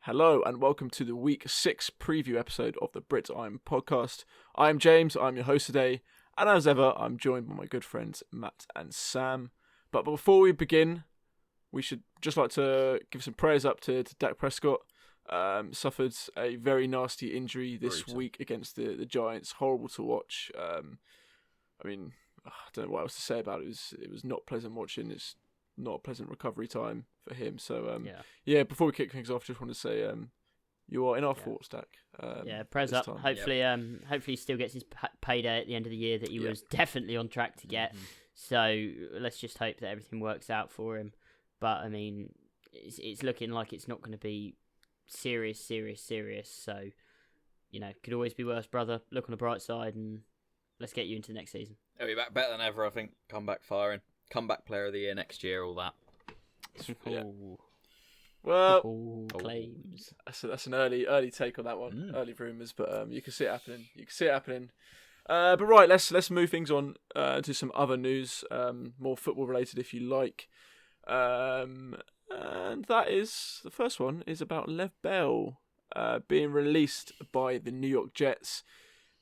Hello and welcome to the Week 6 preview episode of the Brit Iron Podcast. I'm James, I'm your host today, and as ever, I'm joined by my good friends Matt and Sam. But before we begin, we should just like to give some prayers up to Dak Prescott. Suffered a very nasty injury this week against the Giants. Horrible to watch. I don't know what else to say about it. It was not pleasant watching. It's not a pleasant recovery time for him. So, before we kick things off, just want to say you are in our thoughts, Dak. Prez up. Time. Hopefully he still gets his payday at the end of the year that he was definitely on track to get. Mm-hmm. So let's just hope that everything works out for him. But, I mean, it's looking like it's not going to be serious. So, could always be worse, brother. Look on the bright side and let's get you into next season. He'll be back better than ever, I think. Comeback firing. Comeback player of the year next year, all that. Yeah. Well, claims. That's an early take on that one. Early rumours, but you can see it happening. But right, let's move things on to some other news, more football related, if you like. And that is the first one is about LEv Bell being released by the New York Jets.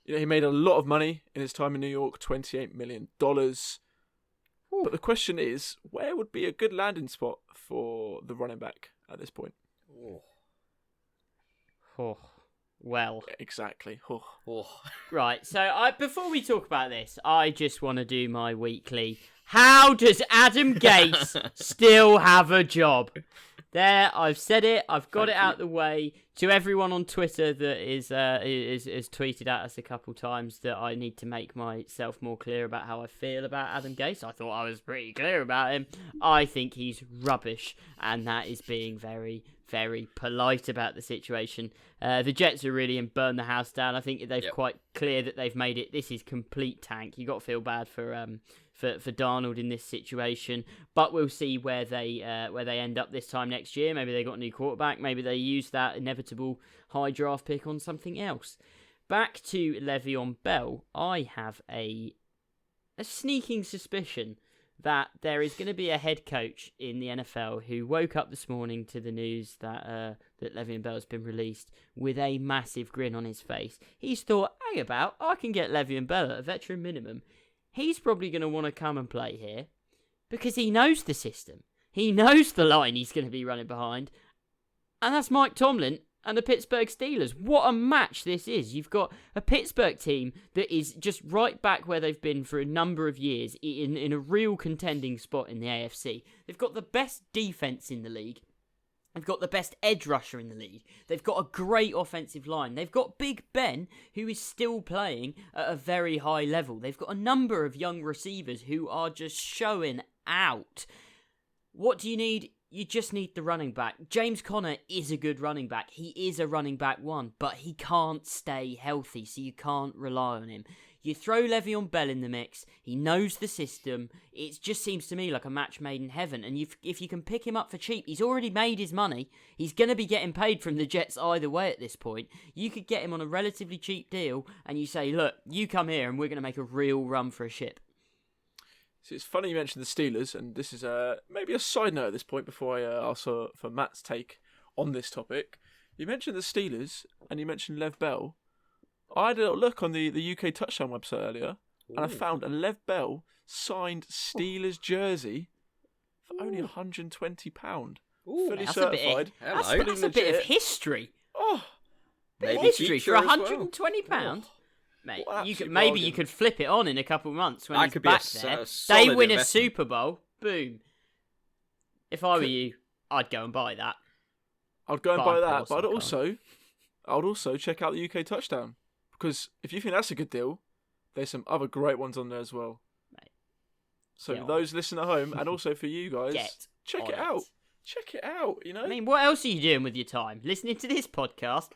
He made a lot of money in his time in New York, $28 million. But the question is, where would be a good landing spot for the running back at this point? Well, exactly. Right. So before we talk about this, I just want to do my weekly. How does Adam Gase still have a job? There, I've said it. I've got it out the way. To everyone on Twitter that is tweeted at us a couple times that I need to make myself more clear about how I feel about Adam Gase. I thought I was pretty clear about him. I think he's rubbish, and that is being very, very polite about the situation. The Jets are really in burn the house down. I think they've quite clear that they've made it. This is complete tank. You got to feel bad for Darnold in this situation, but we'll see where they end up this time next year. Maybe they got a new quarterback. Maybe they use that inevitable high draft pick on something else. Back to Le'Veon Bell, I have a sneaking suspicion that there is going to be a head coach in the NFL who woke up this morning to the news that Le'Veon Bell has been released with a massive grin on his face. He's thought, hang about, I can get Le'Veon Bell at a veteran minimum. He's probably going to want to come and play here because he knows the system. He knows the line he's going to be running behind. And that's Mike Tomlin and the Pittsburgh Steelers. What a match this is. You've got a Pittsburgh team that is just right back where they've been for a number of years in a real contending spot in the AFC. They've got the best defense in the league. They've got the best edge rusher in the league. They've got a great offensive line. They've got Big Ben, who is still playing at a very high level. They've got a number of young receivers who are just showing out. What do you need? You just need the running back. James Conner is a good running back. He is a running back one, but he can't stay healthy, so you can't rely on him. You throw Le'Veon Bell in the mix. He knows the system. It just seems to me like a match made in heaven. And if you can pick him up for cheap, he's already made his money. He's going to be getting paid from the Jets either way at this point. You could get him on a relatively cheap deal, and you say, look, you come here and we're going to make a real run for a ship. So it's funny you mentioned the Steelers, and this is maybe a side note at this point before I ask for Matt's take on this topic. You mentioned the Steelers, and you mentioned LEv Bell. I had a little look on the UK Touchdown website earlier, and I found a LEv Bell signed Steelers jersey for only £120. Fully certified. That's a bit of history. Oh, bit of history for £120. Mate, you could flip it on in a couple of months when he's back there. They win a Super Bowl, boom. If I were you, I'd go and buy that. I'd go and buy that, but I'd also check out the UK Touchdown. Because if you think that's a good deal, there's some other great ones on there as well. Mate, so for those listening at home, and also for you guys, check it out. Check it out, I mean, what else are you doing with your time? Listening to this podcast?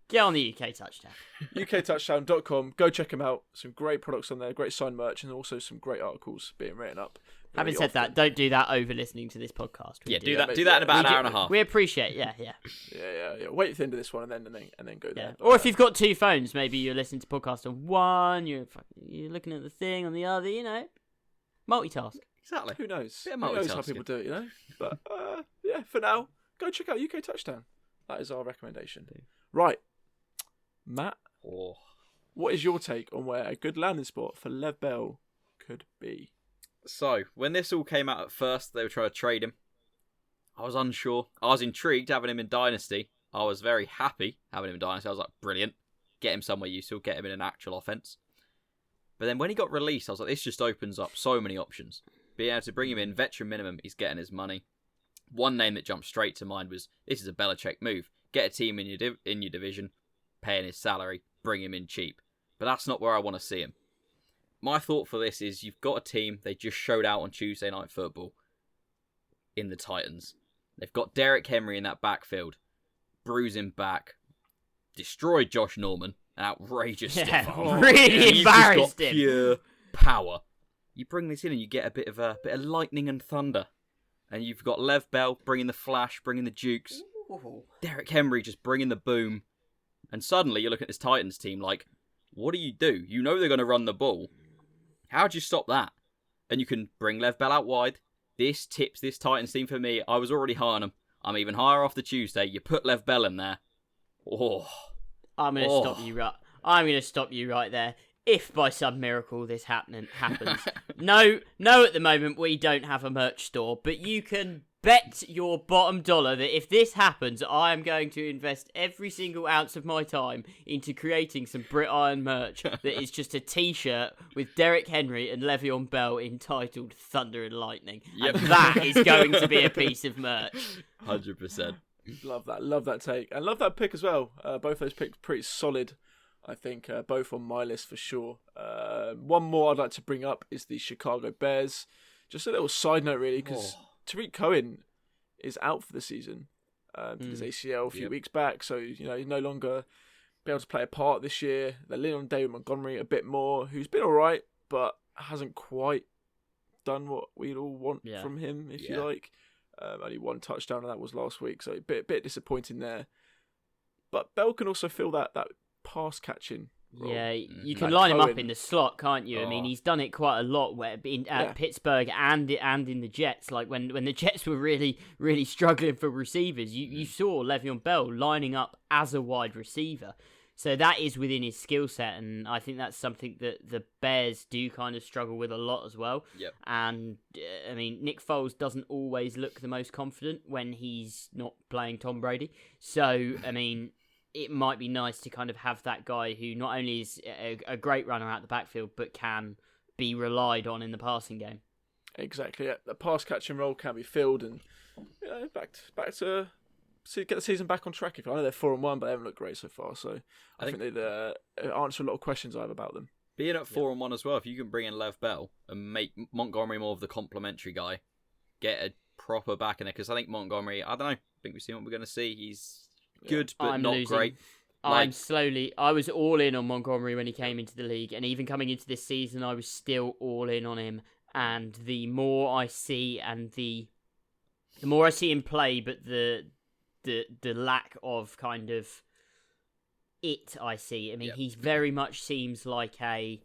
Get on the UK Touchdown. UKTouchdown.com. Go check them out. Some great products on there, great signed merch, and also some great articles being written up. Having said that, don't do that over listening to this podcast. Do that in about an hour and a half. We appreciate, yeah. Wait for the end of this one and then go there. Or if you've got two phones, maybe you're listening to podcast on one, you're looking at the thing on the other. Multitask. Exactly. Who knows? Who knows how people do it? But for now, go check out UK Touchdown. That is our recommendation. Right, Matt, what is your take on where a good landing spot for LEv Bell could be? So, when this all came out at first, they were trying to trade him. I was unsure. I was intrigued having him in Dynasty. I was very happy having him in Dynasty. I was like, brilliant. Get him somewhere useful. Get him in an actual offense. But then when he got released, I was like, this just opens up so many options. Being able to bring him in, veteran minimum, he's getting his money. One name that jumped straight to mind was, this is a Belichick move. Get a team in your division, paying his salary, bring him in cheap. But that's not where I want to see him. My thought for this is, you've got a team, they just showed out on Tuesday Night Football in the Titans. They've got Derrick Henry in that backfield. Bruising back. Destroyed Josh Norman. Outrageous stuff. Really embarrassed him. Pure power. You bring this in and you get a bit of lightning and thunder. And you've got LEv Bell bringing the flash, bringing the jukes. Ooh. Derrick Henry just bringing the boom. And suddenly you look at this Titans team like, what do? You know they're going to run the ball. How do you stop that? And you can bring LEv Bell out wide. This tips this Titans team for me. I was already high on them. I'm even higher after Tuesday. You put LEv Bell in there. Oh. I'm going to stop you right. I'm going to stop you right there. If by some miracle this happens. No, at the moment we don't have a merch store, but you can bet your bottom dollar that if this happens, I am going to invest every single ounce of my time into creating some Brit Iron merch that is just a t-shirt with Derrick Henry and Le'Veon Bell entitled Thunder and Lightning. Yep. And that is going to be a piece of merch. 100%. Love that take. And love that pick as well. Both those picks pretty solid, I think, both on my list for sure. One more I'd like to bring up is the Chicago Bears. Just a little side note really, because Tariq Cohen is out for the season. Did his ACL a few weeks back, so he's no longer be able to play a part this year. They're leaning on David Montgomery a bit more, who's been alright, but hasn't quite done what we'd all want from him, if you like. Only one touchdown, and that was last week, so a bit disappointing there. But Bell can also fill that pass catching role. Yeah, you can line him up in the slot, can't you? I mean, he's done it quite a lot at Pittsburgh and in the Jets. Like when the Jets were really, really struggling for receivers, you saw Le'Veon Bell lining up as a wide receiver. So that is within his skill set, and I think that's something that the Bears do kind of struggle with a lot as well. Yep. And, I mean, Nick Foles doesn't always look the most confident when he's not playing Tom Brady. So, I mean, it might be nice to kind of have that guy who not only is a great runner out the backfield, but can be relied on in the passing game. Exactly, yeah. The pass catching role can be filled, and back to get the season back on track. I know they're 4-1, but they haven't looked great so far. So I think they answer a lot of questions I have about them. Being at 4-1 as well, if you can bring in LEv Bell and make Montgomery more of the complimentary guy, get a proper back in there. Because I think Montgomery, I don't know, I think we've seen what we're going to see. He's good, but not great. I was all in on Montgomery when he came into the league, and even coming into this season, I was still all in on him. And the more I see, and the more I see him play, but the lack of kind of it I see. I mean, he very much seems like a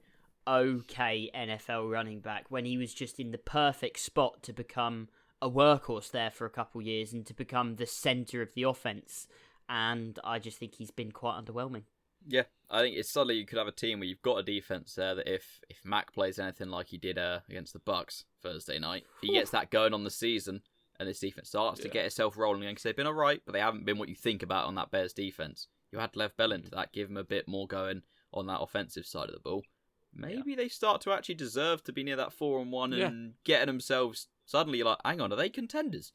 okay NFL running back when he was just in the perfect spot to become a workhorse there for a couple years and to become the centre of the offense. And I just think he's been quite underwhelming. Yeah, I think it's suddenly you could have a team where you've got a defense there that if Mac plays anything like he did against the Bucks Thursday night, if he gets that going on the season, and this defense starts to get itself rolling again, because they've been alright, but they haven't been what you think about on that Bears defense. You had LEv Bell into that, give him a bit more going on that offensive side of the ball. Maybe they start to actually deserve to be near that 4-1 and getting themselves. Suddenly you're like, hang on, are they contenders?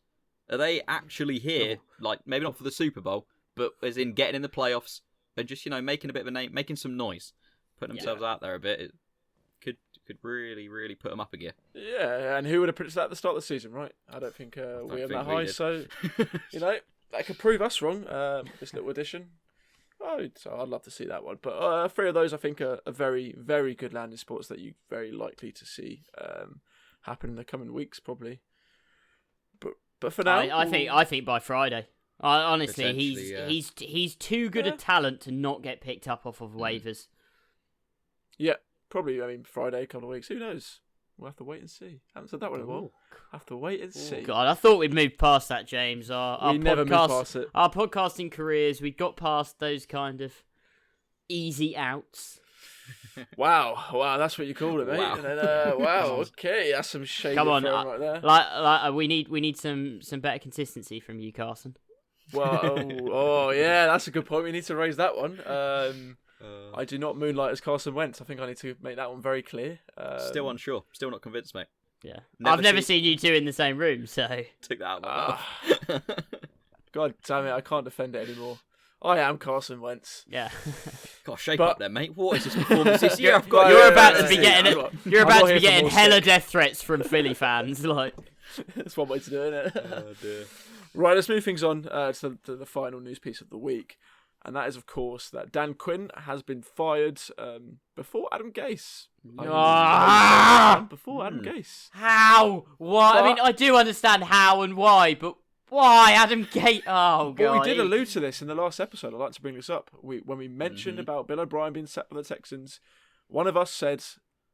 Are they actually here? Like, maybe not for the Super Bowl, but as in getting in the playoffs and just, making a bit of a name, making some noise, putting themselves out there a bit. It could really, really put them up a gear. Yeah, and who would have predicted that at the start of the season, right? I don't think we are that high, so, that could prove us wrong, this little addition. So I'd love to see that one. But 3 of those, I think, are very, very good landing spots that you're very likely to see happen in the coming weeks, probably. But for now, I think by Friday. Honestly, he's too good a talent to not get picked up off of waivers. Yeah, probably. Friday, a couple of weeks. Who knows? We'll have to wait and see. Haven't said that one in a while. Have to wait and see. God, I thought we'd moved past that, James. We never moved past it. Our podcasting careers, we got past those kind of easy outs. Wow, that's what you call it, mate. Wow. And then, wow, okay, that's some shade Come on, right there. Like we need some better consistency from you, Carson. Well, yeah, that's a good point. We need to raise that one. I do not moonlight as Carson Wentz. I think I need to make that one very clear. Still unsure. Still not convinced, mate. Yeah, I've never seen you two in the same room, so took that out of my mouth. God damn it, I can't defend it anymore. I am Carson Wentz. Yeah. God, shape up there, mate. What is this performance this year? You're about to be getting hella death threats from Philly fans. Like, that's one way to do it, isn't it? Oh dear. Right, let's move things on to the final news piece of the week. And that is, of course, that Dan Quinn has been fired before Adam Gase. Before Adam Gase. How? What? I mean, I do understand how and why, but why Adam Gase? Oh, God. Well, we did allude to this in the last episode. I'd like to bring this up. When we mentioned about Bill O'Brien being set for the Texans, one of us said,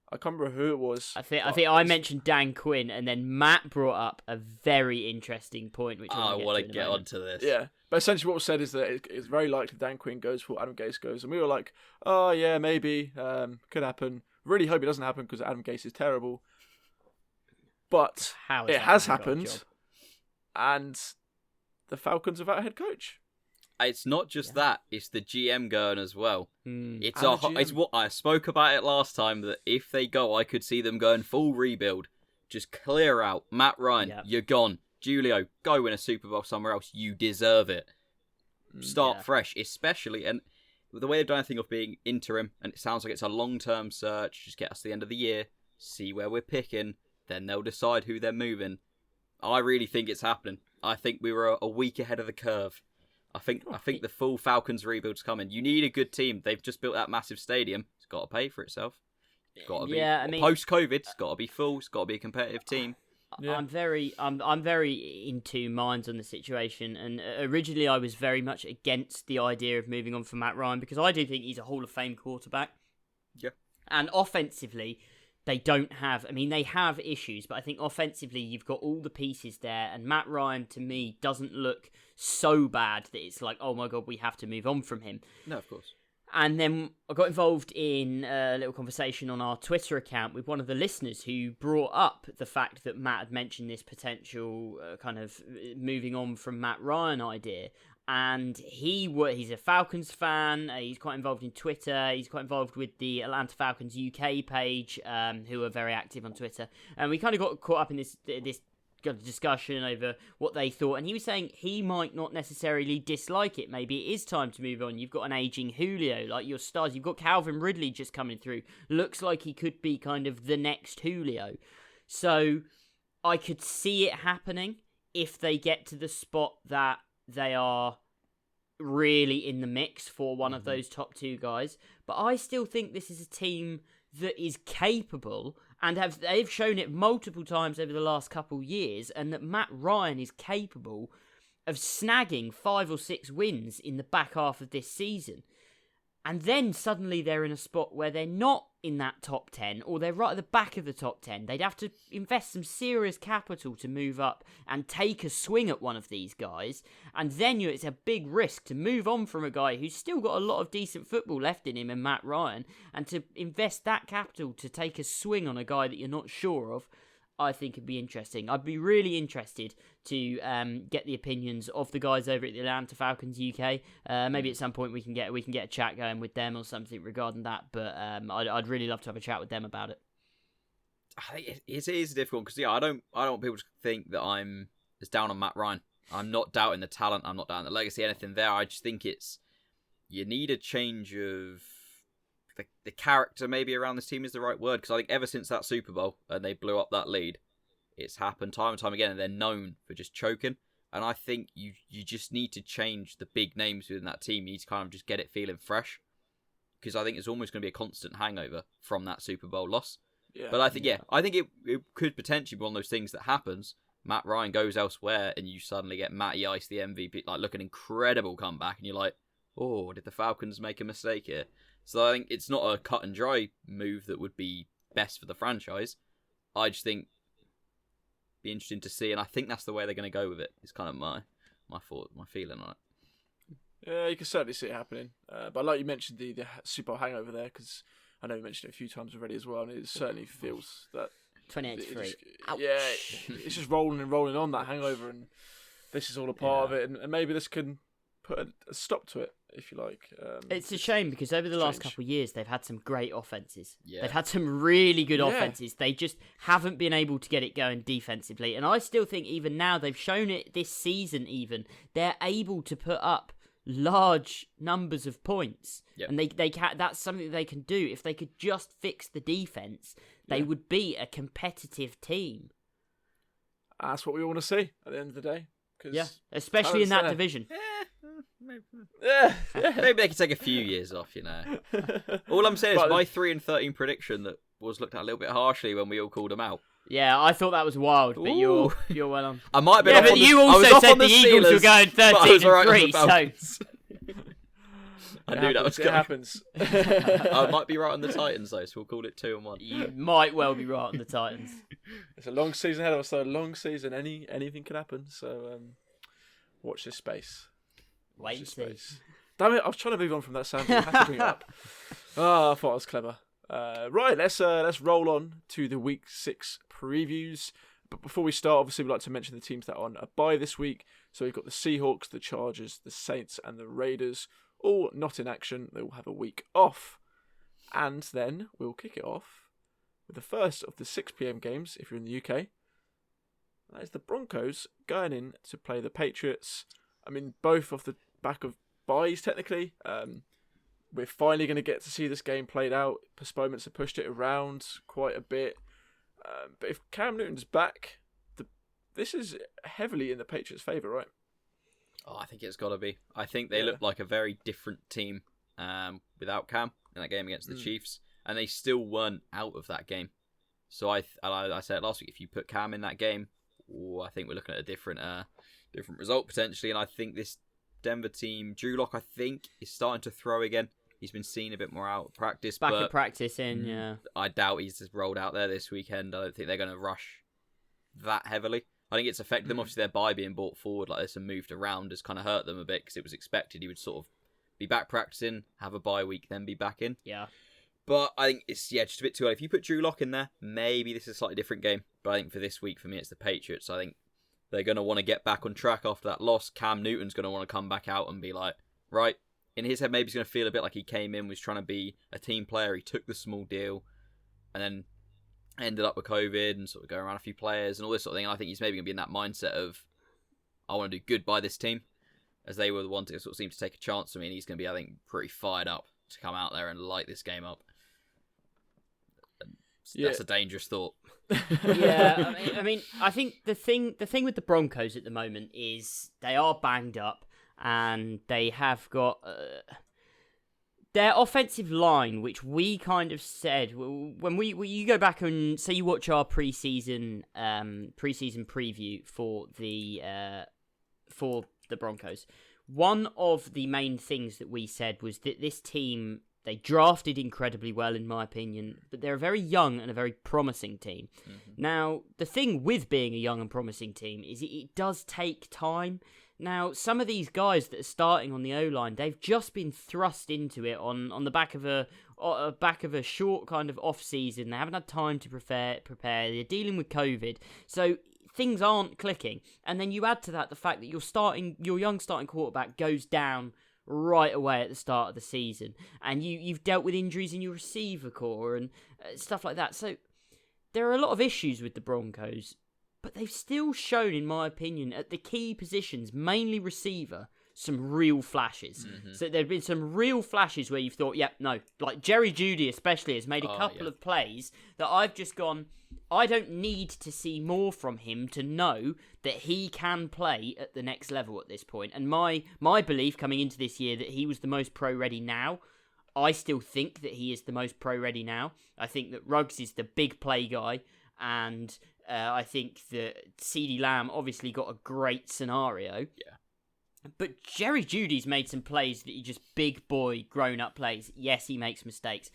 I can't remember who it was. I think I mentioned Dan Quinn, and then Matt brought up a very interesting point, which I want to get onto this. Yeah, but essentially what was said is that it's very likely Dan Quinn goes before Adam Gase goes, and we were like, oh yeah, maybe, could happen. Really hope it doesn't happen because Adam Gase is terrible. But it has happened, and the Falcons have a head coach. It's not just that; it's the GM going as well. It's what I spoke about it last time. That if they go, I could see them going full rebuild. Just clear out Matt Ryan. You're gone. Julio, go win a Super Bowl somewhere else. You deserve it. Start fresh, especially and the way they've done a thing of being interim, and it sounds like it's a long-term search. Just get us to the end of the year, see where we're picking, then they'll decide who they're moving. I really think it's happening. I think we were a week ahead of the curve. I think the full Falcons rebuild's coming. You need a good team. They've just built that massive stadium. It's got to pay for itself. It's got to be post-COVID. It's got to be full. It's got to be a competitive team. Yeah. I'm very in two minds on the situation, and originally I was very much against the idea of moving on from Matt Ryan because I do think he's a Hall of Fame quarterback. Yeah. And offensively, they don't have... I mean, they have issues, but I think offensively you've got all the pieces there, and Matt Ryan, to me, doesn't look so bad that it's like, oh my God, we have to move on from him. No, of course. And then I got involved in a little conversation on our Twitter account with one of the listeners who brought up the fact that Matt had mentioned this potential kind of moving on from Matt Ryan idea. And he's a Falcons fan. He's quite involved in Twitter. He's quite involved with the Atlanta Falcons UK page, who are very active on Twitter. And we kind of got caught up in this discussion over what they thought, and he was saying he might not necessarily dislike it. Maybe it is time to move on. You've got an aging Julio, like your stars. You've got Calvin Ridley just coming through. Looks like he could be kind of the next Julio. So I could see it happening if they get to the spot that they are really in the mix for one of those top two guys. But I still think this is a team that is capable, and they've shown it multiple times over the last couple years, and that Matt Ryan is capable of snagging 5 or 6 wins in the back half of this season. And then suddenly they're in a spot where they're not in that top 10, or they're right at the back of the top 10. They'd have to invest some serious capital to move up and take a swing at one of these guys. And then it's a big risk to move on from a guy who's still got a lot of decent football left in him in Matt Ryan, and to invest that capital to take a swing on a guy that you're not sure of. I think it'd be interesting. I'd be really interested to get the opinions of the guys over at the Atlanta Falcons UK. Maybe at some point we can get a chat going with them or something regarding that. But I'd really love to have a chat with them about it. I think it is difficult because I don't want people to think that I'm as down on Matt Ryan. I'm not doubting the talent. I'm not doubting the legacy. Anything there. I just think you need a change of. The character maybe around this team is the right word, because I think ever since that Super Bowl and they blew up that lead, it's happened time and time again, and they're known for just choking. And I think you just need to change the big names within that team. You need to kind of just get it feeling fresh, because I think it's almost going to be a constant hangover from that Super Bowl loss. Yeah. But I think it could potentially be one of those things that happens. Matt Ryan goes elsewhere, and you suddenly get Matty Ice, the MVP, like look an incredible comeback, and you're like, oh, did the Falcons make a mistake here? So I think it's not a cut and dry move that would be best for the franchise. I just think be interesting to see, and I think that's the way they're going to go with it. It's kind of my feeling on it. Yeah, you can certainly see it happening. But like you mentioned, the Super Bowl hangover there, because I know you mentioned it a few times already as well, and it certainly feels that 28-3. Yeah, it's just rolling and rolling on, that hangover, and this is all a part of it, and maybe this can put a stop to it, if you like. It's a shame because over the last couple of years, they've had some great offenses. Yeah. They've had some really good offenses. They just haven't been able to get it going defensively. And I still think even now, they've shown it this season even, they're able to put up large numbers of points. Yep. And they can, that's something they can do. If they could just fix the defense, they would be a competitive team. That's what we want to see at the end of the day. Yeah, especially in that division. Maybe they could take a few years off, you know. All I'm saying is my 3-13 prediction that was looked at a little bit harshly when we all called them out. Yeah, I thought that was wild, but you're well on. I might have been yeah, but you also said the Eagles were going 13-3, so... I knew that was going. It happens. I might be right on the Titans though, so we'll call it 2-1. You might well be right on the Titans. It's a long season ahead of us, so a long season. Anything can happen. So watch this space. Wait and see. Damn it! I was trying to move on from that sound. I had to bring it up. I thought I was clever. Right, let's roll on to the Week 6 previews. But before we start, obviously we'd like to mention the teams that are on a bye this week. So we've got the Seahawks, the Chargers, the Saints, and the Raiders. All not in action. They will have a week off. And then we'll kick it off with the first of the 6 p.m. games, if you're in the UK. That is the Broncos going in to play the Patriots. I mean, both off the back of byes, technically. We're finally going to get to see this game played out. Postponements have pushed it around quite a bit. But if Cam Newton's back, this is heavily in the Patriots' favour, right? Oh, I think it's got to be. I think they look like a very different team without Cam in that game against the Chiefs, and they still weren't out of that game. So I said it last week, if you put Cam in that game, I think we're looking at a different result potentially. And I think this Denver team, Drew Lock, I think, is starting to throw again. He's been seen a bit more out of practice. Back at practice yeah. I doubt he's just rolled out there this weekend. I don't think they're going to rush that heavily. I think it's affected them. Obviously, their bye being brought forward like this and moved around has kind of hurt them a bit because it was expected he would sort of be back practicing, have a bye week, then be back in. Yeah. But I think it's just a bit too early. If you put Drew Lock in there, maybe this is a slightly different game. But I think for this week, for me, it's the Patriots. I think they're going to want to get back on track after that loss. Cam Newton's going to want to come back out and be like, right. In his head, maybe he's going to feel a bit like he came in, was trying to be a team player. He took the small deal and then ended up with COVID and sort of going around a few players and all this sort of thing. And I think he's maybe going to be in that mindset of, I want to do good by this team, as they were the ones that sort of seemed to take a chance on me. And he's going to be, I think, pretty fired up to come out there and light this game up. That's a dangerous thought. Yeah, I mean, I think the thing with the Broncos at the moment is they are banged up and they have got their offensive line, which we kind of said when you go back and say you watch our preseason preview for the Broncos. One of the main things that we said was that this team, they drafted incredibly well, in my opinion, but they're a very young and a very promising team. Mm-hmm. Now, the thing with being a young and promising team is it does take time. Now, some of these guys that are starting on the O-line, they've just been thrust into it on the back of a short kind of off-season. They haven't had time to prepare. They're dealing with COVID. So things aren't clicking. And then you add to that the fact that your young starting quarterback goes down right away at the start of the season, and you've dealt with injuries in your receiver core and stuff like that. So there are a lot of issues with the Broncos, but they've still shown, in my opinion, at the key positions, mainly receiver, some real flashes. Mm-hmm. So there have been some real flashes where you've thought, like Jerry Jeudy especially has made a couple of plays that I've just gone, I don't need to see more from him to know that he can play at the next level at this point. And my belief coming into this year that he was the most pro-ready now, I still think that he is the most pro-ready now. I think that Ruggs is the big play guy, and I think that CeeDee Lamb obviously got a great scenario. Yeah. But Jerry Jeudy's made some plays that he just big boy, grown-up plays. Yes, he makes mistakes.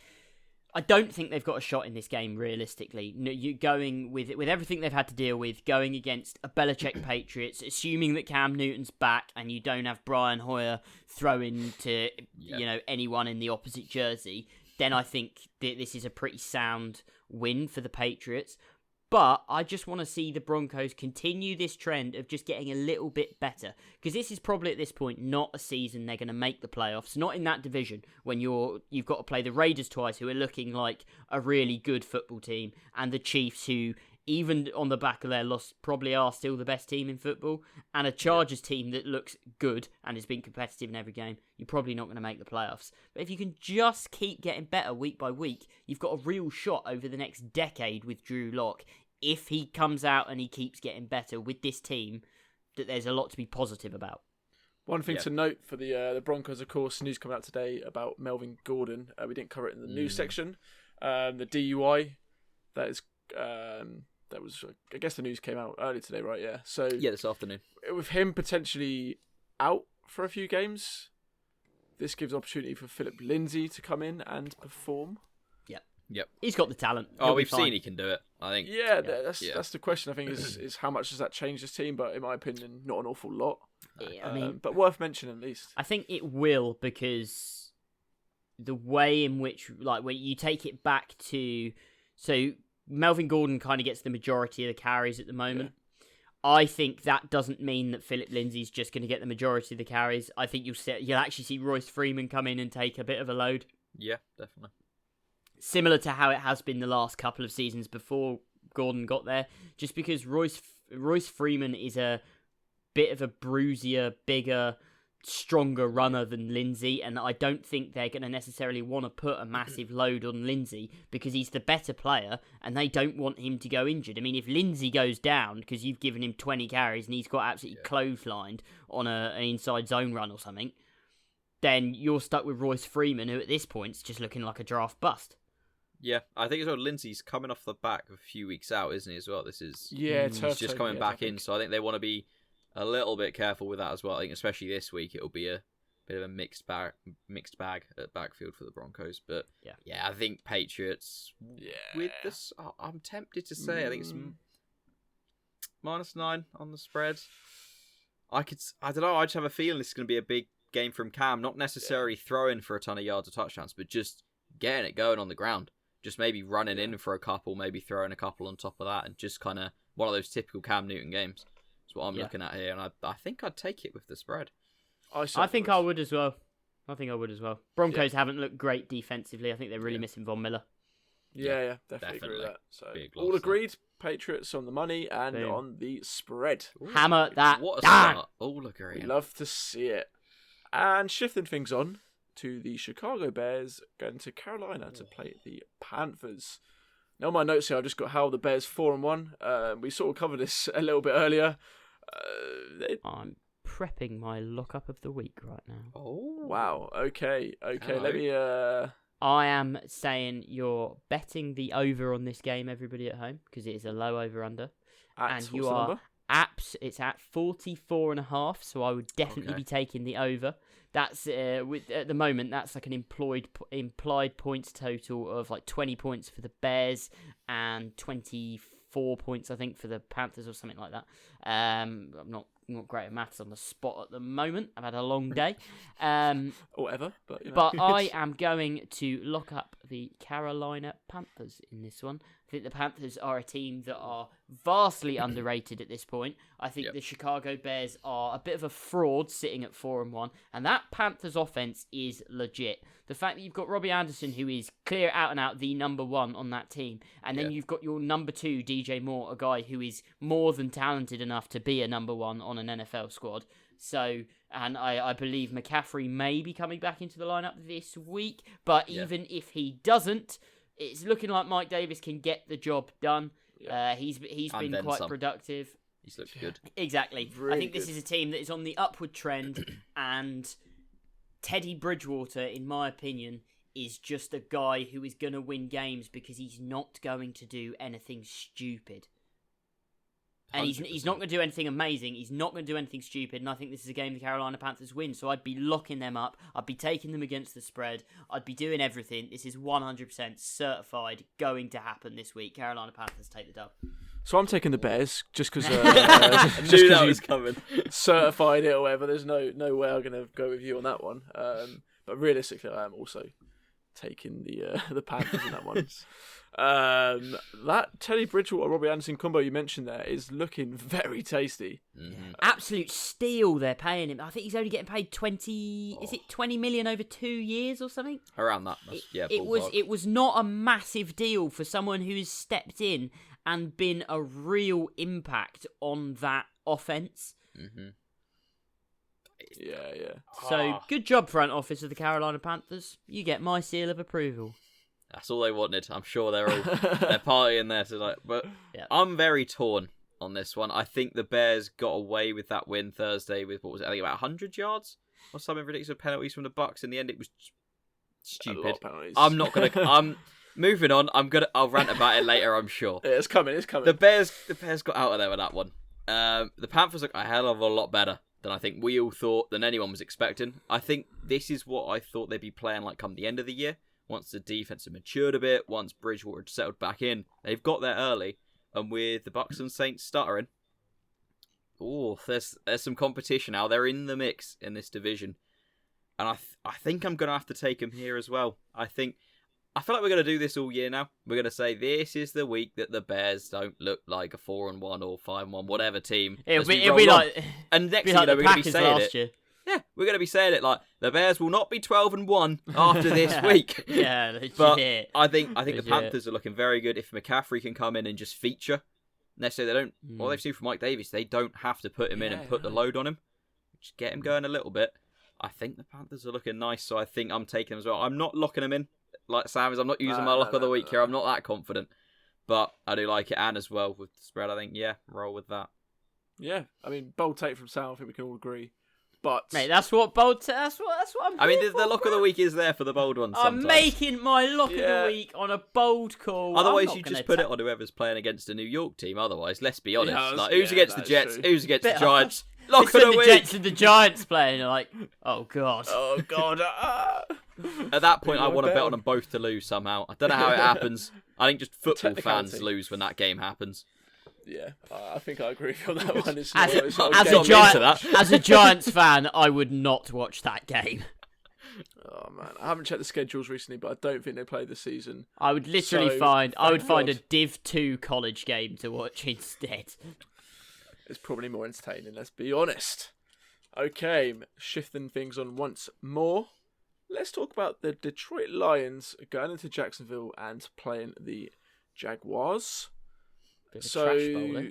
I don't think they've got a shot in this game, realistically. No, you going with everything they've had to deal with, going against a Belichick Patriots, assuming that Cam Newton's back and you don't have Brian Hoyer throwing to anyone in the opposite jersey, then I think that this is a pretty sound win for the Patriots. But I just want to see the Broncos continue this trend of just getting a little bit better. Because this is probably at this point not a season they're going to make the playoffs. Not in that division when you've got to play the Raiders twice, who are looking like a really good football team, and the Chiefs, who even on the back of their loss probably are still the best team in football, and a Chargers team that looks good and has been competitive in every game. You're probably not going to make the playoffs. But if you can just keep getting better week by week, you've got a real shot over the next decade with Drew Lock. If he comes out and he keeps getting better with this team, that there's a lot to be positive about. One thing to note for the Broncos, of course, news coming out today about Melvin Gordon. We didn't cover it in the news section. The DUI, that was, I guess the news came out early today, right? Yeah. So this afternoon. With him potentially out for a few games, this gives opportunity for Philip Lindsay to come in and perform. Yep. He's got the talent. We've seen he can do it, I think. Yeah, that's the question, I think, is how much does that change this team? But in my opinion, not an awful lot. Yeah, I mean, but worth mentioning at least. I think it will, because the way in which, like, when you take it back to... So, Melvin Gordon kind of gets the majority of the carries at the moment. Yeah. I think that doesn't mean that Philip Lindsay's just going to get the majority of the carries. I think you'll actually see Royce Freeman come in and take a bit of a load. Yeah, definitely. Similar to how it has been the last couple of seasons before Gordon got there, just because Royce Freeman is a bit of a bruisier, bigger, stronger runner than Lindsay, and I don't think they're going to necessarily want to put a massive load on Lindsay because he's the better player and they don't want him to go injured. I mean, if Lindsay goes down because you've given him 20 carries and he's got absolutely clotheslined on an inside zone run or something, then you're stuck with Royce Freeman, who at this point is just looking like a draft bust. Yeah, I think as well, Lindsay's coming off the back of a few weeks out, isn't he, as well? This is... Yeah, he's just coming back in, so I think they want to be a little bit careful with that as well. I think especially this week, it'll be a bit of a mixed bag at backfield for the Broncos. But yeah I think Patriots, with this, I'm tempted to say, I think it's -9 on the spread. I don't know, I just have a feeling this is going to be a big game from Cam, not necessarily throwing for a ton of yards or touchdowns, but just getting it going on the ground. Just maybe running in for a couple, maybe throwing a couple on top of that, and just kind of one of those typical Cam Newton games. That's what I'm looking at here, and I think I'd take it with the spread. I think I would as well. Broncos haven't looked great defensively. I think they're really missing Von Miller. Yeah, definitely agree with that. So all agreed. Patriots on the money and on the spread. Ooh, hammer that what a down. Start. All agreed. We love to see it. And shifting things on to the Chicago Bears going to Carolina to play the Panthers. Now, on my notes here, I've just got how the Bears 4-1. We sort of covered this a little bit earlier. I'm prepping my lockup of the week right now. Oh, wow. Okay. Hello. Let me. I am saying you're betting the over on this game, everybody at home, because it is a low over/under, and you are it's at 44.5. So I would definitely be taking the over. That's at the moment that's like an implied points total of like 20 points for the Bears and 24 points I think for the Panthers or something like that. I'm not great at maths on the spot at the moment. I've had a long day. Or ever, but you know. But I am going to lock up the Carolina Panthers in this one. I think the Panthers are a team that are vastly underrated at this point. I think the Chicago Bears are a bit of a fraud sitting at 4-1, and that Panthers offense is legit. The fact that you've got Robbie Anderson, who is clear out and out the number one on that team, and then you've got your number two, DJ Moore, a guy who is more than talented enough to be a number one on an NFL squad. So, and I believe McCaffrey may be coming back into the lineup this week, but even if he doesn't, it's looking like Mike Davis can get the job done. He's been quite productive. He's looked good. Exactly. Really I think this is a team that is on the upward trend, and Teddy Bridgewater, in my opinion, is just a guy who is going to win games because he's not going to do anything stupid. And he's not going to do anything amazing. He's not going to do anything stupid. And I think this is a game the Carolina Panthers win. So I'd be locking them up. I'd be taking them against the spread. I'd be doing everything. This is 100% certified going to happen this week. Carolina Panthers take the dub. So I'm taking the Bears just because I knew that was coming. certified it or whatever. There's no way I'm going to go with you on that one. But realistically, I am also taking the Panthers in that one. That Teddy Bridgewater Robbie Anderson combo you mentioned there is looking very tasty. Mm-hmm. Absolute steal they're paying him. I think he's only getting paid 20 million over 2 years or something? Around that. It was not a massive deal for someone who's stepped in and been a real impact on that offense. Mm-hmm. Yeah. So good job, front office of the Carolina Panthers. You get my seal of approval. That's all they wanted. I'm sure they're partying there tonight. But Yep. I'm very torn on this one. I think the Bears got away with that win Thursday with, what was it, I think about 100 yards or something ridiculous penalties from the Bucks. In the end, it was stupid. A lot of penalties. I'm not gonna. I'm moving on. I'll rant about it later. I'm sure. Yeah, it's coming. The Bears got out of there with that one. The Panthers look a hell of a lot better than I think we all thought, than anyone was expecting. I think this is what I thought they'd be playing like come the end of the year. Once the defense had matured a bit, once Bridgewater had settled back in, they've got there early. And with the Bucks and Saints stuttering, there's some competition now. They're in the mix in this division. And I think I'm going to have to take them here as well. I feel like we're going to do this all year now. We're going to say this is the week that the Bears don't look like a 4-1 or 5-1, whatever team. It'll be like, and next like we're the going to be Packers saying last it. year. Yeah, we're going to be saying it like the Bears will not be 12-1 after this week. Yeah, legit. But I think the Legit. Panthers are looking very good. If McCaffrey can come in and just feature, necessarily they don't. All they've seen from Mike Davis, they don't have to put him in and put the load on him. Just get him going a little bit. I think the Panthers are looking nice, so I think I'm taking them as well. I'm not locking them in like Sam is. I'm not using my luck of the week here. I'm not that confident, but I do like it. And as well with the spread, I think roll with that. Yeah, I mean, bold take from Sam. I think we can all agree. But mate, that's what that's what I'm. I mean, here the for, lock bro. of the week is there for the bold ones. I'm Sometimes. making my lock of the week on a bold call. Otherwise, you just put it on whoever's playing against a New York team. Otherwise, let's be honest. Yeah, who's against the Jets? true. Who's against the Giants? Lock of the the week. Jets and the Giants playing. You're like, oh god. oh god. At that point, I Big want to old bet bet. on them both to lose somehow. I don't know how it happens. I think just football fans Technicality. lose when that game happens. Yeah, I think I agree with you on that one. It's As, not- a, it's not as, game. a Giant, into that. as a Giants fan, I would not watch that game. Oh man, I haven't checked the schedules recently, but I don't think they play this season. I would literally So, find thank a God. Div 2 college game to watch instead. It's probably more entertaining, let's be honest. Okay, shifting things on once more. Let's talk about the Detroit Lions going into Jacksonville and playing the Jaguars. Bit of a So trash bowl, eh?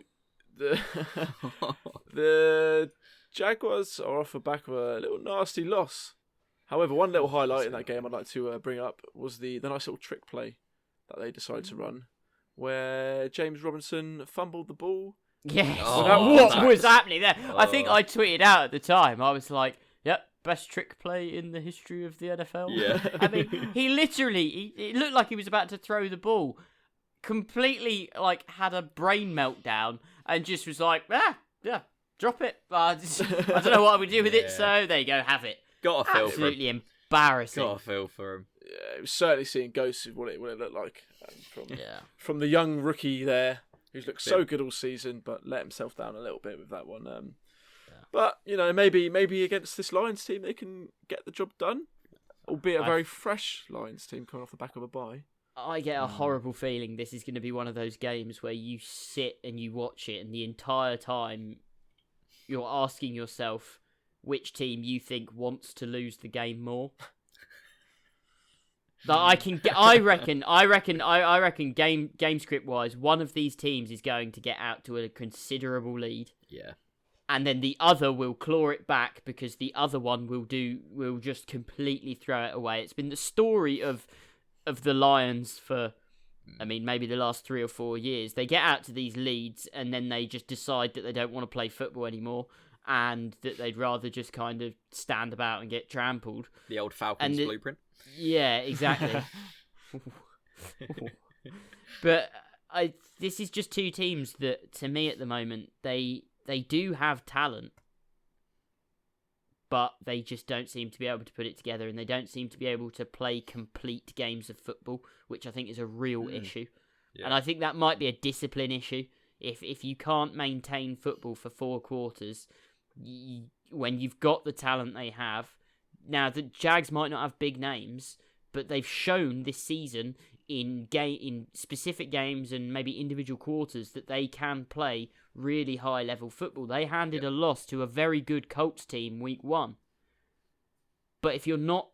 the Jaguars are off the back of a little nasty loss. However, one little highlight in that game I'd like to bring up was the nice little trick play that they decided to run, where James Robinson fumbled the ball. Yes. Oh, what that's- was happening there? I think Oh. I tweeted out at the time. I was like, "Yep, best trick play in the history of the NFL." Yeah. I mean, he literally, it looked like he was about to throw the ball, completely like had a brain meltdown and just was like, drop it. I don't know what I would do with it, Yeah. so there you go, have it. Got a feel for him. Absolutely embarrassing. Got a feel for him. Yeah, it was certainly seeing ghosts of what it looked like Yeah. from the young rookie there, who's looked so good all season, but let himself down a little bit with that one. But maybe against this Lions team they can get the job done, albeit a very fresh Lions team coming off the back of a bye. I get a horrible feeling this is going to be one of those games where you sit and you watch it, and the entire time you're asking yourself which team you think wants to lose the game more. I reckon game script wise, one of these teams is going to get out to a considerable lead. Yeah. And then the other will claw it back because the other one will just completely throw it away. It's been the story of the Lions for, I mean, maybe the last 3 or 4 years. They get out to these leads and then they just decide that they don't want to play football anymore and that they'd rather just kind of stand about and get trampled. The old Falcons blueprint. Yeah, exactly. But this is just two teams that, to me at the moment, they do have talent, but they just don't seem to be able to put it together, and they don't seem to be able to play complete games of football, which I think is a real issue. Yeah. And I think that might be a discipline issue. If you can't maintain football for 4 quarters, when you've got the talent they have, now the Jags might not have big names, but they've shown this season in specific games and maybe individual quarters that they can play really high level football. They handed a loss to a very good Colts team week 1. But if you're not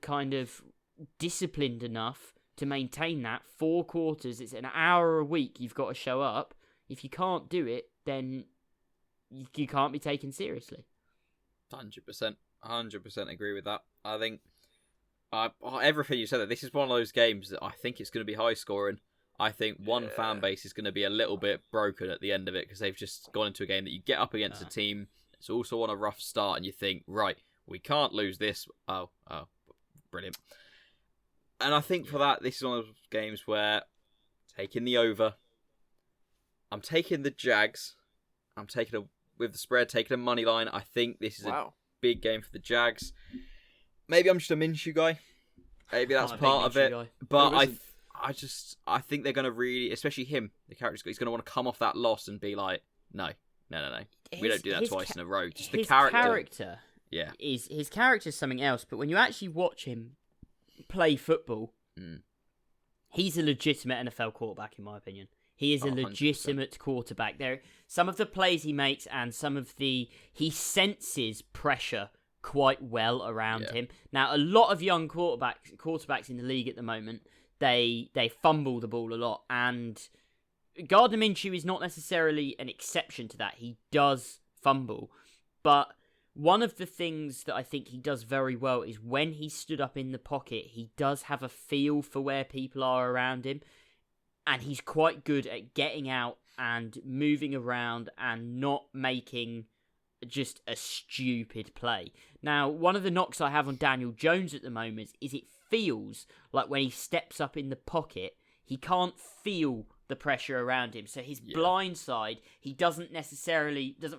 kind of disciplined enough to maintain that 4 quarters, it's an hour a week you've got to show up. If you can't do it, then you can't be taken seriously. 100% agree with that. I think everything you said, that this is one of those games that I think it's going to be high scoring. I think one fan base is going to be a little bit broken at the end of it because they've just gone into a game that you get up against a team. It's also on a rough start and you think, right, we can't lose this. Oh, brilliant. And I think for that, this is one of those games where taking the over, I'm taking the Jags. I'm taking with the spread, taking a money line. I think this is a big game for the Jags. Maybe I'm just a Minshew guy. Maybe that's part of it. Guy. But I think they're going to really, especially him, the character, he's going to want to come off that loss and be like, no. We don't do that twice in a row. Just the character. Yeah. His character's something else, but when you actually watch him play football, he's a legitimate NFL quarterback, in my opinion. He is a legitimate 100%. Quarterback. There, some of the plays he makes and he senses pressure quite well around him. Now, a lot of young quarterbacks in the league at the moment, they fumble the ball a lot, and Gardner Minshew is not necessarily an exception to that. He does fumble, but one of the things that I think he does very well is when he stood up in the pocket, he does have a feel for where people are around him, and he's quite good at getting out and moving around and not making just a stupid play. Now, one of the knocks I have on Daniel Jones at the moment is it feels like when he steps up in the pocket, he can't feel the pressure around him. So his blind side, he doesn't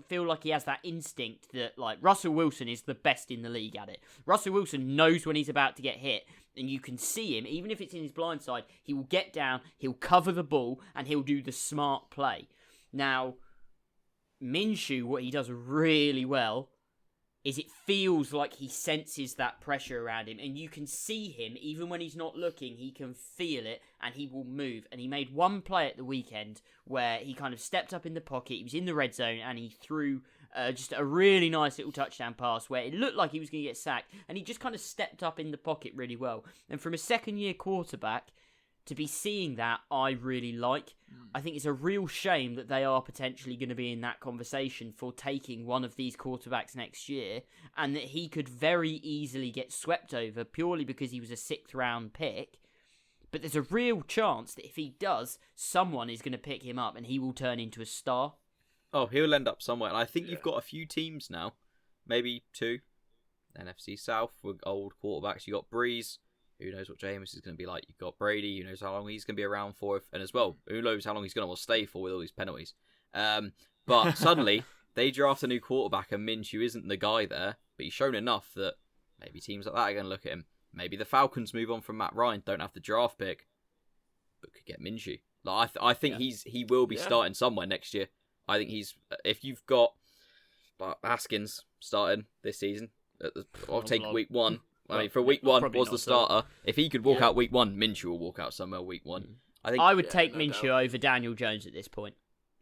feel like he has that instinct that, like, Russell Wilson is the best in the league at it. Russell Wilson knows when he's about to get hit, and you can see him, even if it's in his blind side, he will get down, he'll cover the ball, and he'll do the smart play. Now, Minshew, what he does really well is it feels like he senses that pressure around him, and you can see him, even when he's not looking, he can feel it, and he will move. And he made one play at the weekend where he kind of stepped up in the pocket, he was in the red zone, and he threw just a really nice little touchdown pass where it looked like he was going to get sacked, and he just kind of stepped up in the pocket really well. And from a second-year quarterback, to be seeing that, I really like. I think it's a real shame that they are potentially going to be in that conversation for taking one of these quarterbacks next year, and that he could very easily get swept over purely because he was a 6th round pick. But there's a real chance that if he does, someone is going to pick him up and he will turn into a star. Oh, he'll end up somewhere. And I think you've got a few teams now, maybe 2, NFC South with old quarterbacks. You got Breeze. Who knows what Jameis is going to be like? You've got Brady. Who knows how long he's going to be around for? And as well, who knows how long he's going to stay for with all these penalties. But suddenly, they draft a new quarterback and Minshew isn't the guy there. But he's shown enough that maybe teams like that are going to look at him. Maybe the Falcons move on from Matt Ryan, don't have the draft pick, but could get Minshew. Like, I think he will be starting somewhere next year. I think if you've got Haskins starting this season, I'll take week 1. I mean, for week 1 was the starter. If he could walk out week 1, Minshew will walk out somewhere week 1. I would take Minshew over Daniel Jones at this point.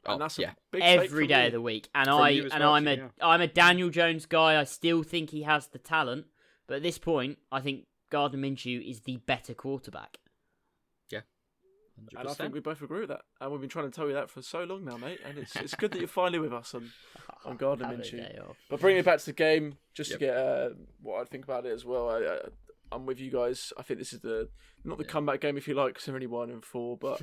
And that's a big every day of the week. And I'm a Daniel Jones guy. I still think he has the talent, but at this point, I think Gardner Minshew is the better quarterback. Yeah. 100%. And I think we both agree with that. And we've been trying to tell you that for so long now, mate. And it's good that you're finally with us on Gardner Minshew. But bringing it back to the game, just to get what I think about it as well. I'm with you guys. I think this is not the comeback game, if you like, because they're only 1-4, but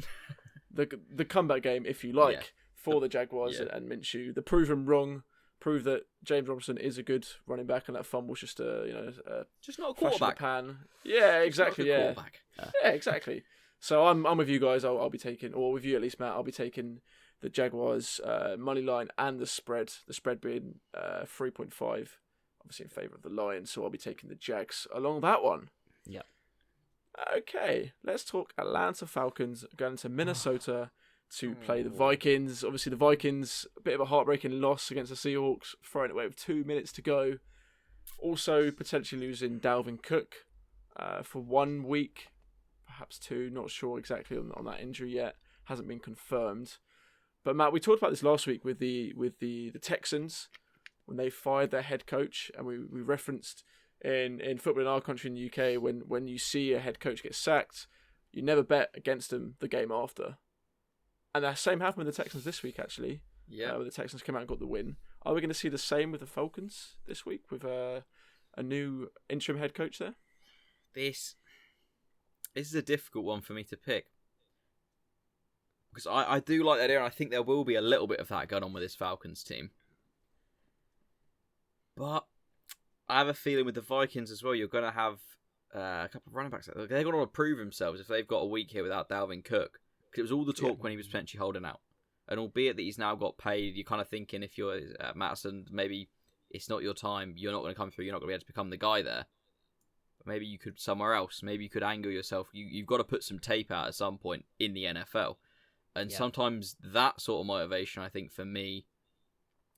the comeback game, if you like, for the Jaguars and Minshew. The prove them wrong. Prove that James Robinson is a good running back, and that fumble's just just not a quarterback. Pan. Yeah, exactly. Yeah, exactly. So I'm with you guys. I'll be taking, or with you at least, Matt. I'll be taking the Jaguars money line and the spread. The spread being 3.5, obviously in favour of the Lions. So I'll be taking the Jags along that one. Yep. Okay, let's talk Atlanta Falcons going to Minnesota to play the Vikings. Obviously, the Vikings, a bit of a heartbreaking loss against the Seahawks, throwing it away with 2 minutes to go. Also, potentially losing Dalvin Cook for 1 week, perhaps 2. Not sure exactly on that injury yet. Hasn't been confirmed. But Matt, we talked about this last week with the Texans when they fired their head coach, and we referenced in football in our country in the UK when you see a head coach get sacked, you never bet against them the game after. And the same happened with the Texans this week, actually. Yeah. Where the Texans came out and got the win. Are we going to see the same with the Falcons this week with a new interim head coach there? This is a difficult one for me to pick. Because I do like that idea, and I think there will be a little bit of that going on with this Falcons team. But I have a feeling with the Vikings as well, you're going to have a couple of running backs. They're going to want to prove themselves if they've got a week here without Dalvin Cook. Because it was all the talk when he was potentially holding out. And albeit that he's now got paid, you're kind of thinking if you're Madison, maybe it's not your time. You're not going to come through. You're not going to be able to become the guy there. But maybe you could somewhere else. Maybe you could angle yourself. You've got to put some tape out at some point in the NFL. And sometimes that sort of motivation, I think, for me,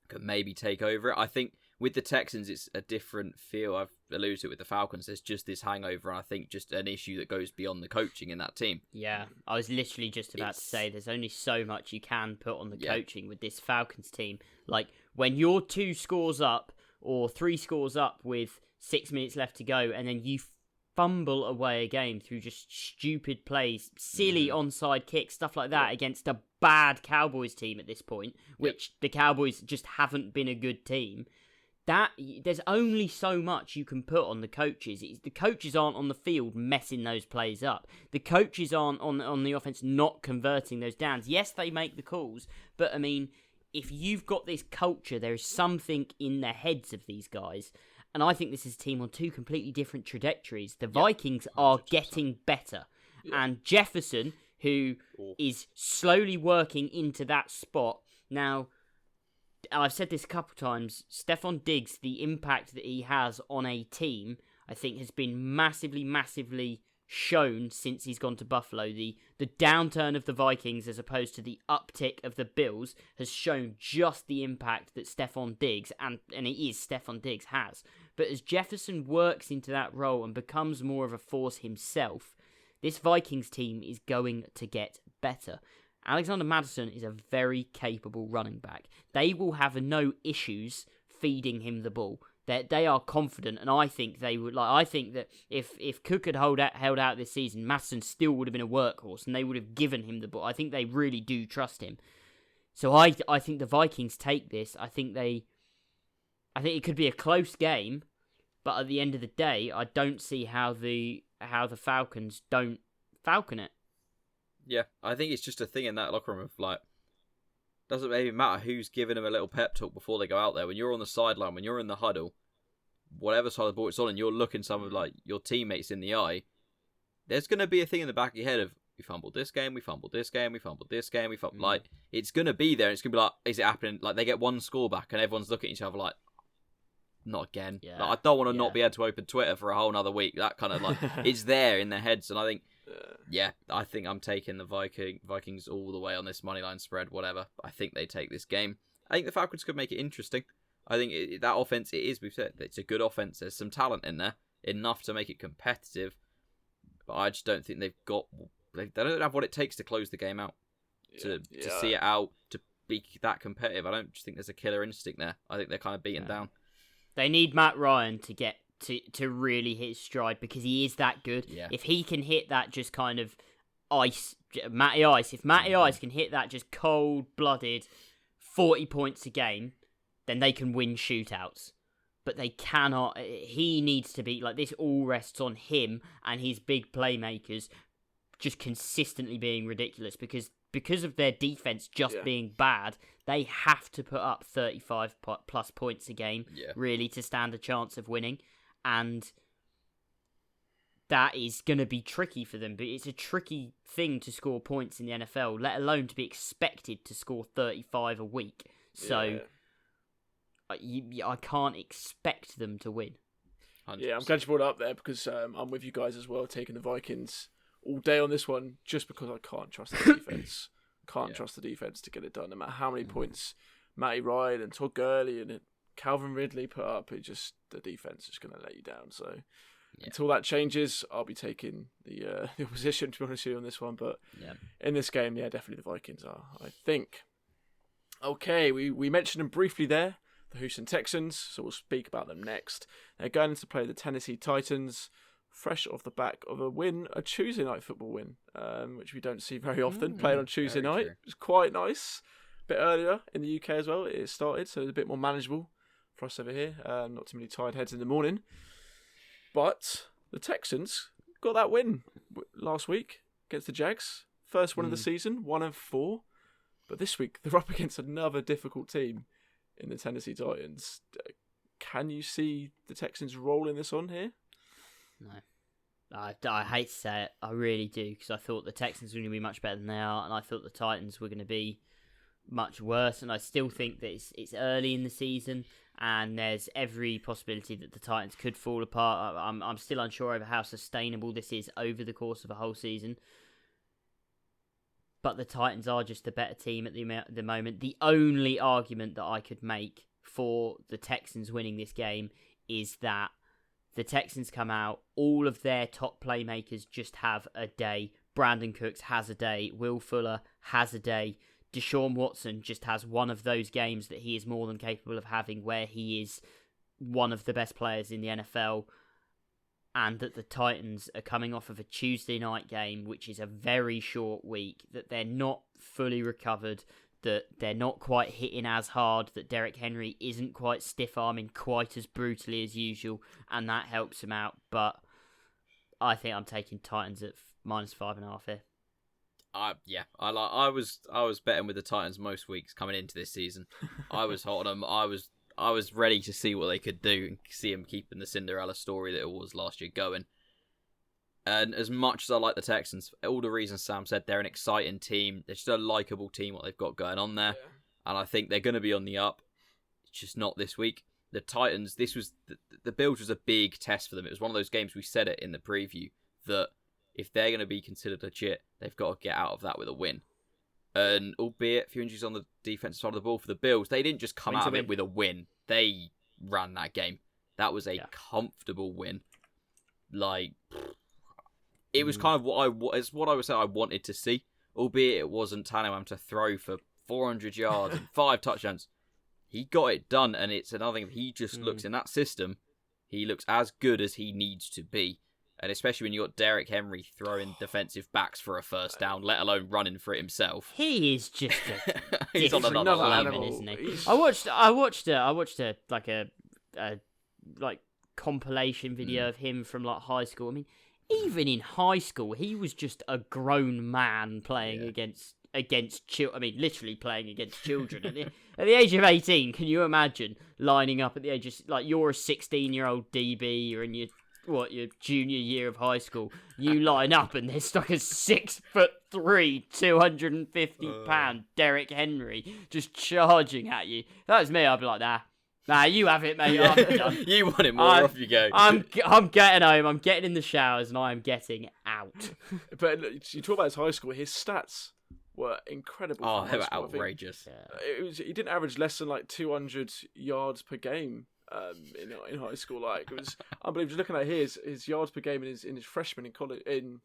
could maybe take over it. I think with the Texans, it's a different feel. I've alluded to it with the Falcons. There's just this hangover, and I think just an issue that goes beyond the coaching in that team. Yeah, I was literally just about to say there's only so much you can put on the coaching with this Falcons team. Like, when you're 2 scores up or 3 scores up with 6 minutes left to go, and then you fumble away a game through just stupid plays, silly onside kicks, stuff like that against a bad Cowboys team at this point, which the Cowboys just haven't been a good team. That there's only so much you can put on the coaches. The coaches aren't on the field messing those plays up. The coaches aren't on the offense not converting those downs. Yes, they make the calls, but I mean, if you've got this culture, there is something in the heads of these guys. And I think this is a team on 2 completely different trajectories. The Vikings are getting better. And Jefferson, who is slowly working into that spot. Now, I've said this a couple of times, Stephon Diggs, the impact that he has on a team, I think has been massively shown since he's gone to Buffalo. The downturn of the Vikings as opposed to the uptick of the Bills has shown just the impact that Stephon Diggs, and it is Stephon Diggs, has. But as Jefferson works into that role and becomes more of a force himself, this Vikings team is going to get better. Alexander Mattison is a very capable running back. They will have no issues feeding him the ball. They are confident, and I think they would. I think that if Cook had held out this season, Mattison still would have been a workhorse, and they would have given him the ball. I think they really do trust him. So I think the Vikings take this. I think it could be a close game, but at the end of the day, I don't see how the Falcons don't falcon it. Yeah, I think it's just a thing in that locker room of like, doesn't maybe matter who's giving them a little pep talk before they go out there. When you're on the sideline, when you're in the huddle, whatever side of the ball it's on, and you're looking some of like your teammates in the eye, there's going to be a thing in the back of your head of, we fumbled this game, we fumbled this game, we fumbled this game, we fumbled. Like, it's going to be there. And it's going to be like, is it happening? Like, they get 1 score back, and everyone's looking at each other like, not again. Yeah. Like, I don't want to not be able to open Twitter for a whole nother week. That kind of like, it's there in their heads, and I think. Yeah, I think I'm taking the Vikings all the way on this moneyline spread, whatever. I think they take this game. I think the Falcons could make it interesting. I think that offense, we've said, it's a good offense. There's some talent in there, enough to make it competitive. But I just don't think they don't have what it takes to close the game out, to see it out, to be that competitive. I don't just think there's a killer instinct there. I think they're kind of beaten down. They need Matt Ryan to get to really hit his stride, because he is that good. Yeah. If he can hit that just kind of Matty Ice, if Matty Ice can hit that just cold-blooded 40 points a game, then they can win shootouts. But they cannot. He needs to be like this. All rests on him and his big playmakers just consistently being ridiculous, because of their defense just being bad. They have to put up 35 plus points a game really to stand a chance of winning. And that is going to be tricky for them. But it's a tricky thing to score points in the NFL, let alone to be expected to score 35 a week. So I can't expect them to win. 100%. Yeah, I'm glad you brought it up there because I'm with you guys as well, taking the Vikings all day on this one, just because I can't trust the defense. Trust the defense to get it done, no matter how many points Matty Ryan and Todd Gurley and Calvin Ridley put up. The defense is going to let you down. So until that changes, I'll be taking the opposition, to be honest with you, on this one. But in this game, definitely the Vikings are, I think. Okay, we mentioned them briefly there, the Houston Texans, so we'll speak about them next. They're going to play the Tennessee Titans, fresh off the back of a Tuesday night football win, which we don't see very often, played on Tuesday night. True. It was quite nice. A bit earlier in the UK as well, it started, so it's a bit more manageable for us over here. Not too many tired heads in the morning. But the Texans got that win last week against the Jags. First win of the season, 1 of 4. But this week, they're up against another difficult team in the Tennessee Titans. Can you see the Texans rolling this on here? No. I hate to say it, I really do, because I thought the Texans were going to be much better than they are, and I thought the Titans were going to be much worse, and I still think that it's early in the season, and there's every possibility that the Titans could fall apart. I'm still unsure over how sustainable this is over the course of a whole season. But the Titans are just a better team at the moment. The only argument that I could make for the Texans winning this game is that the Texans come out, all of their top playmakers just have a day. Brandon Cooks has a day. Will Fuller has a day. Deshaun Watson just has one of those games that he is more than capable of having, where he is one of the best players in the NFL. And that the Titans are coming off of a Tuesday night game, which is a very short week, that they're not fully recovered, that they're not quite hitting as hard, that Derrick Henry isn't quite stiff-arming quite as brutally as usual, and that helps him out. But I think I'm taking Titans at -5.5 here. I was betting with the Titans most weeks coming into this season. I was hot on them. I was ready to see what they could do and see them keeping the Cinderella story that it was last year going. And as much as I like the Texans, all the reasons Sam said, they're an exciting team. They're just a likeable team, what they've got going on there. Yeah. And I think they're going to be on the up. It's just not this week. The Titans, the Bills was a big test for them. It was one of those games, we said it in the preview, that if they're going to be considered legit, they've got to get out of that with a win. And albeit a few injuries on the defensive side of the ball for the Bills, they didn't just come out of it with a win. They ran that game. That was a comfortable win. It was kind of what I would say I wanted to see. Albeit it wasn't Tannehill to throw for 400 yards and 5 touchdowns. He got it done, and it's another thing. He just looks in that system. He looks as good as he needs to be. And especially when you got Derrick Henry throwing defensive backs for a first down, let alone running for it himself. He is just he's on another level, isn't he? I watched a compilation video of him from high school. I mean, even in high school, he was just a grown man playing against children. I mean, literally playing against children. At the age of 18, can you imagine lining up at the age of you're a 16-year-old DB, you're in your junior year of high school, you line up and there's a 6'3", 250-pound Derrick Henry just charging at you. If that was me, I'd be like, nah, you have it, mate. I'm done. You want it more, off you go. I'm getting home, I'm getting in the showers, and I am getting out. But you talk about his high school, his stats were incredible. Oh, they were outrageous. He didn't average less than 200 yards per game. In high school, it was unbelievable. Just looking at his yards per game in his freshman in college in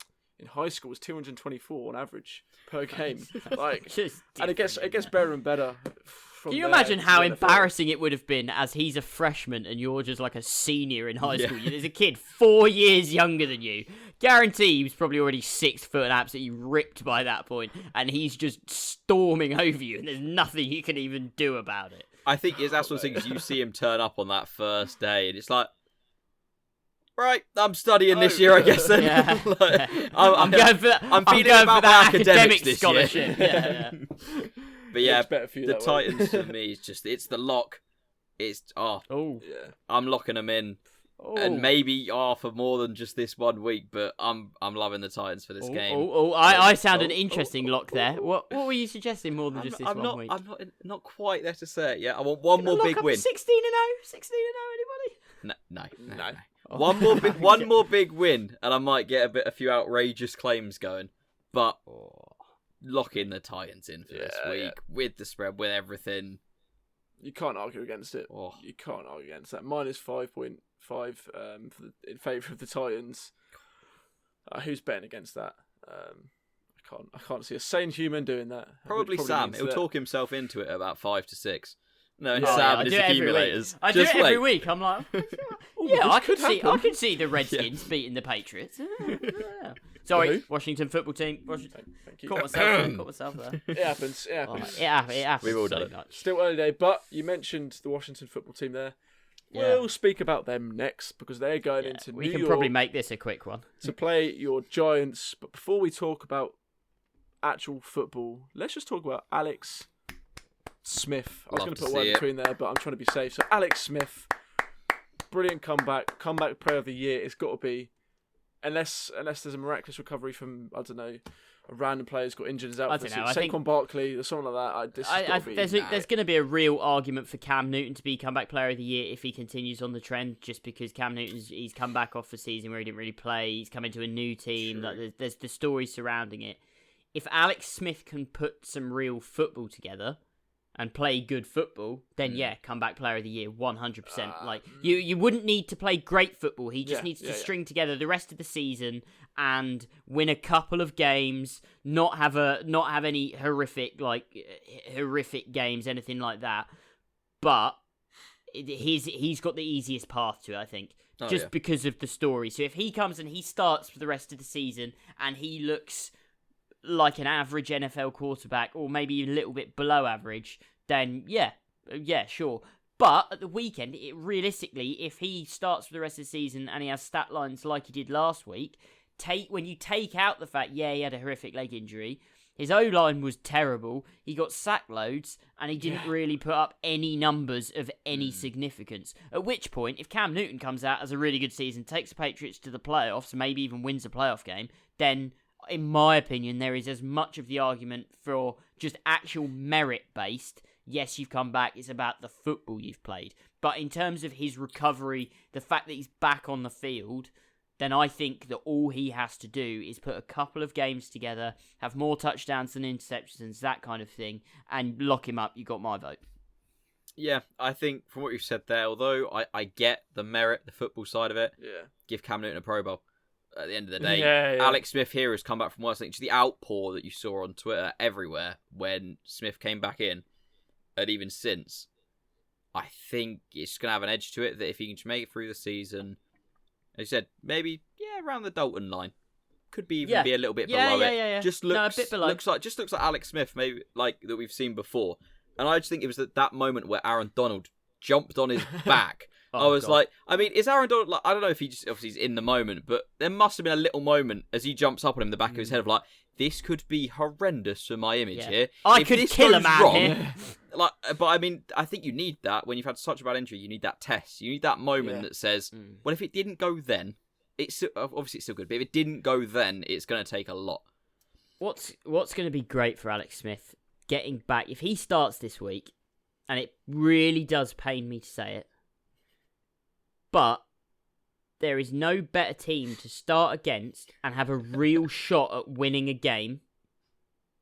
high school was 224 on average per game. And it gets better and better. Can you imagine how embarrassing it would have been as he's a freshman and you're just a senior in high school? There's a kid 4 years younger than you. Guarantee he was probably already 6 foot and absolutely ripped by that point, and he's just storming over you, and there's nothing you can even do about it. I think that's one of the things, you see him turn up on that first day, and it's right, I'm studying this year, I guess. Then. I'm going for that. I'm feeling about my academic scholarship. But the Titans for me it's the lock. I'm locking them in. And maybe for more than just this 1 week, but I'm loving the Titans for this game. I sound an interesting lock there. What were you suggesting more than just this 1 week? I'm not quite there to say it yet. I want one more big win. 16-0, anybody? No. One more big win, and I might get a few outrageous claims going. But lock in the Titans in for this week with the spread, with everything. You can't argue against it. You can't argue against that. Minus 5.5 in favour of the Titans. Who's betting against that? I can't see a sane human doing that. Probably Sam. He'll talk himself into it at about 5 to 6. No, Sam and his accumulators. I do it every week. I'm like, I can see the Redskins beating the Patriots. Sorry, Washington football team. Thank you. Caught myself there. It happens. It happens. We've all so done it. much. Still early day, but you mentioned the Washington football team there. Yeah. We'll speak about them next because they're going into New York. We can probably make this a quick one. To play your Giants. But before we talk about actual football, let's just talk about Alex Smith. I was going to put one between there, but I'm trying to be safe. So Alex Smith, brilliant comeback player of the year. It's got to be, unless there's a miraculous recovery from, I don't know, a random player who's got injured, is out for the season. Saquon Barkley or something like that. There's going to be a real argument for Cam Newton to be comeback player of the year if he continues on the trend, just because Cam Newton's he's come back off the season where he didn't really play. He's come into a new team. Like, there's the stories surrounding it. If Alex Smith can put some real football together and play good football, then comeback player of the year, 100%. Like you wouldn't need to play great football. He just needs to string together the rest of the season and win a couple of games, not have any horrific games, anything like that. But he's got the easiest path to it, I think, because of the story. So if he comes and he starts for the rest of the season and he looks like an average NFL quarterback, or maybe a little bit below average, then sure. But at the weekend, realistically, if he starts for the rest of the season and he has stat lines like he did last week, when you take out the fact, he had a horrific leg injury, his O-line was terrible, he got sack loads, and he didn't really put up any numbers of any significance. At which point, if Cam Newton comes out as a really good season, takes the Patriots to the playoffs, maybe even wins a playoff game, then in my opinion, there is as much of the argument for just actual merit-based. Yes, you've come back. It's about the football you've played. But in terms of his recovery, the fact that he's back on the field, then I think that all he has to do is put a couple of games together, have more touchdowns than interceptions, that kind of thing, and lock him up. You got my vote. Yeah, I think from what you've said there, although I get the merit, the football side of it, give Cam Newton a Pro Bowl. At the end of the day, Alex Smith here has come back from worse. I think just the outpour that you saw on Twitter everywhere when Smith came back in, and even since, I think it's going to have an edge to it that if he can make it through the season, as you said, maybe around the Dalton line, could be even be a little bit below it. Yeah. Just looks a bit below. Looks like Alex Smith, maybe like that we've seen before. And I just think it was that moment where Aaron Donald jumped on his back. I was like, I mean, is Aaron Donald, like, I don't know if he just, obviously he's in the moment, but there must have been a little moment as he jumps up on him in the back of his head of like, this could be horrendous for my image here. I could kill a man here. Like, but I mean, I think you need that when you've had such a bad injury. You need that test. You need that moment that says, well, if it didn't go then, it's obviously it's still good, but if it didn't go then, it's going to take a lot. What's going to be great for Alex Smith getting back, if he starts this week, and it really does pain me to say it, but there is no better team to start against and have a real shot at winning a game.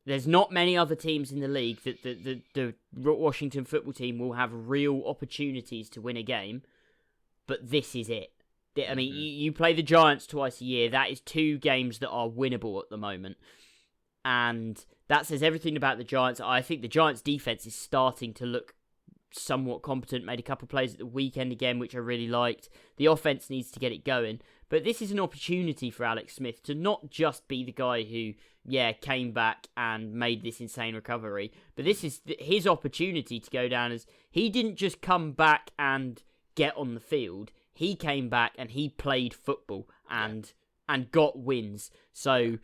There's not many other teams in the league that the Washington football team will have real opportunities to win a game, but this is it. I mean, you play the Giants twice a year. That is 2 games that are winnable at the moment. And that says everything about the Giants. I think the Giants' defense is starting to look somewhat competent, made a couple of plays at the weekend again, which I really liked. The offense needs to get it going. But this is an opportunity for Alex Smith to not just be the guy who, came back and made this insane recovery, but this is his opportunity to go down as he didn't just come back and get on the field. He came back and he played football and got wins. So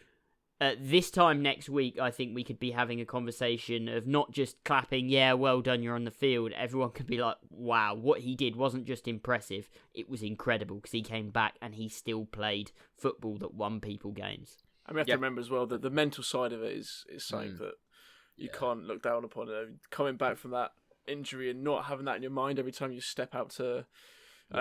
this time next week, I think we could be having a conversation of not just clapping, yeah, well done, you're on the field. Everyone could be like, wow, what he did wasn't just impressive, it was incredible because he came back and he still played football that won people games. And we have to remember as well that the mental side of it is something that you can't look down upon. Coming back from that injury and not having that in your mind every time you step out to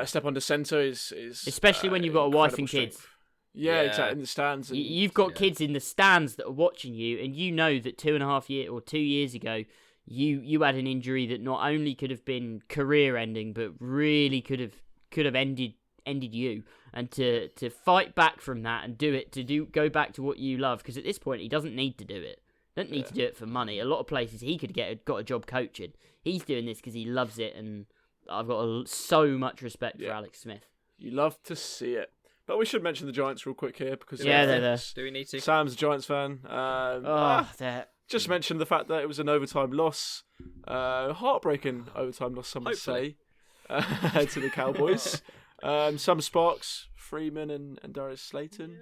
step onto centre is especially when you've got a wife and strength. Kids. Yeah, exactly, in the stands. And, you've got kids in the stands that are watching you, and you know that 2 years ago, you had an injury that not only could have been career-ending, but really could have ended you. And to fight back from that and go back to what you love, because at this point he doesn't need to do it. Don't need to do it for money. A lot of places he could got a job coaching. He's doing this because he loves it, and I've got so much respect for Alex Smith. You love to see it. But we should mention the Giants real quick here because they're there. Do we need to? Sam's a Giants fan. Just mention the fact that it was an overtime loss, heartbreaking overtime loss. Some would say to the Cowboys. Some sparks, Freeman and Darius Slayton.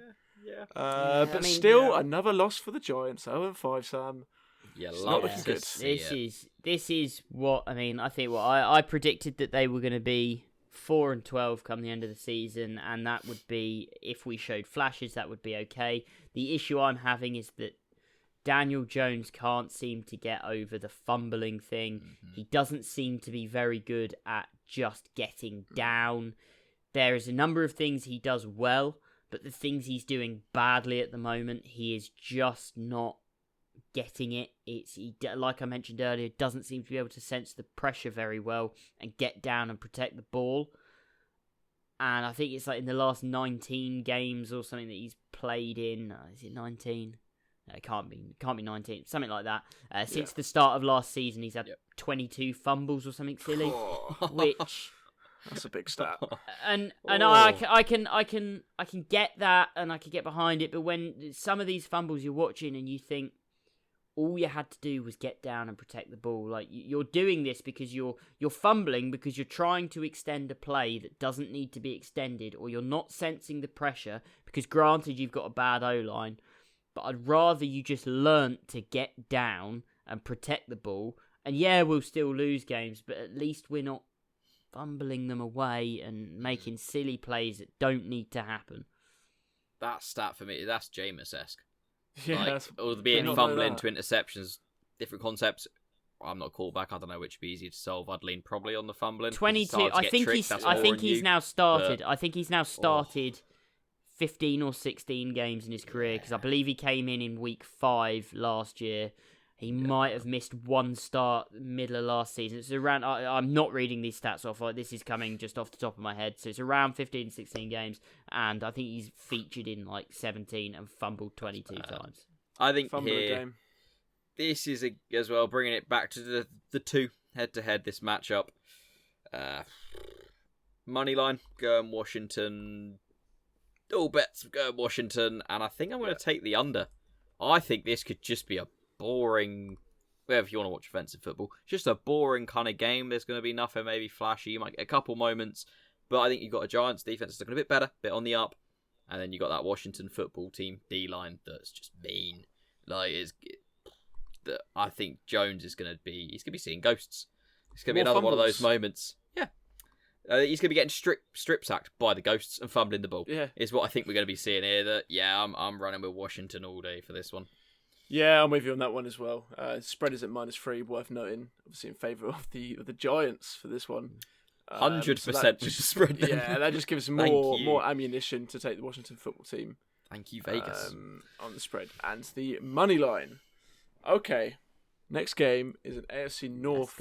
But still another loss for the Giants. 0-5, Sam. Yeah, not looking good. This is what I mean. I think I predicted that they were going to be 4-12 come the end of the season, and that would be, if we showed flashes, that would be okay. The issue I'm having is that Daniel Jones can't seem to get over the fumbling thing. He doesn't seem to be very good at just getting down. There is a number of things he does well, but the things he's doing badly at the moment, he is just not getting it. Like I mentioned earlier, doesn't seem to be able to sense the pressure very well and get down and protect the ball. And I think it's like in the last 19 games or something that he's played in. Is it 19? No, it can't be 19. Something like that. Since the start of last season, he's had 22 fumbles or something silly, which. That's a big stat. And I can get that and I can get behind it, but when some of these fumbles you're watching and you think all you had to do was get down and protect the ball, like you're doing this because you're fumbling because you're trying to extend a play that doesn't need to be extended, or you're not sensing the pressure because granted you've got a bad O-line, but I'd rather you just learn to get down and protect the ball. And yeah, we'll still lose games, but at least we're not fumbling them away and making silly plays that don't need to happen. That stat for me, that's Jameis-esque. Yeah, albeit fumbling to interceptions, different concepts. I'm not a quarterback. I don't know which would be easier to solve. I'd lean probably on the fumbling. 22. I think he's now started. I think he's now started 15 or 16 games in his career, because I believe he came in week 5 last year. He might have missed one start middle of last season. It's around. I'm not reading these stats off. This is coming just off the top of my head. So it's around 15, 16 games, and I think he's featured in like 17 and fumbled 22 times. I think here, this is as well bringing it back to the two head-to-head. This matchup, money line going Washington. All bets going Washington, and I think I'm going to take the under. I think this could just be a boring, whatever you want to watch offensive football, just a boring kind of game. There's going to be nothing maybe flashy. You might get a couple moments, but I think you've got a Giants defense that's looking a bit better, a bit on the up, and then you got that Washington football team D-line that's just mean. I think Jones is going to be seeing ghosts. It's going to be another one of those moments. Yeah. He's going to be getting strip sacked by the ghosts and fumbling the ball. Yeah, is what I think we're going to be seeing here. I'm running with Washington all day for this one. Yeah, I'm with you on that one as well. Spread is at -3, worth noting. Obviously in favour of the Giants for this one. 100% with the spread. Yeah, that just gives more ammunition to take the Washington football team. Thank you, Vegas. On the spread. And the money line. Okay, next game is an AFC North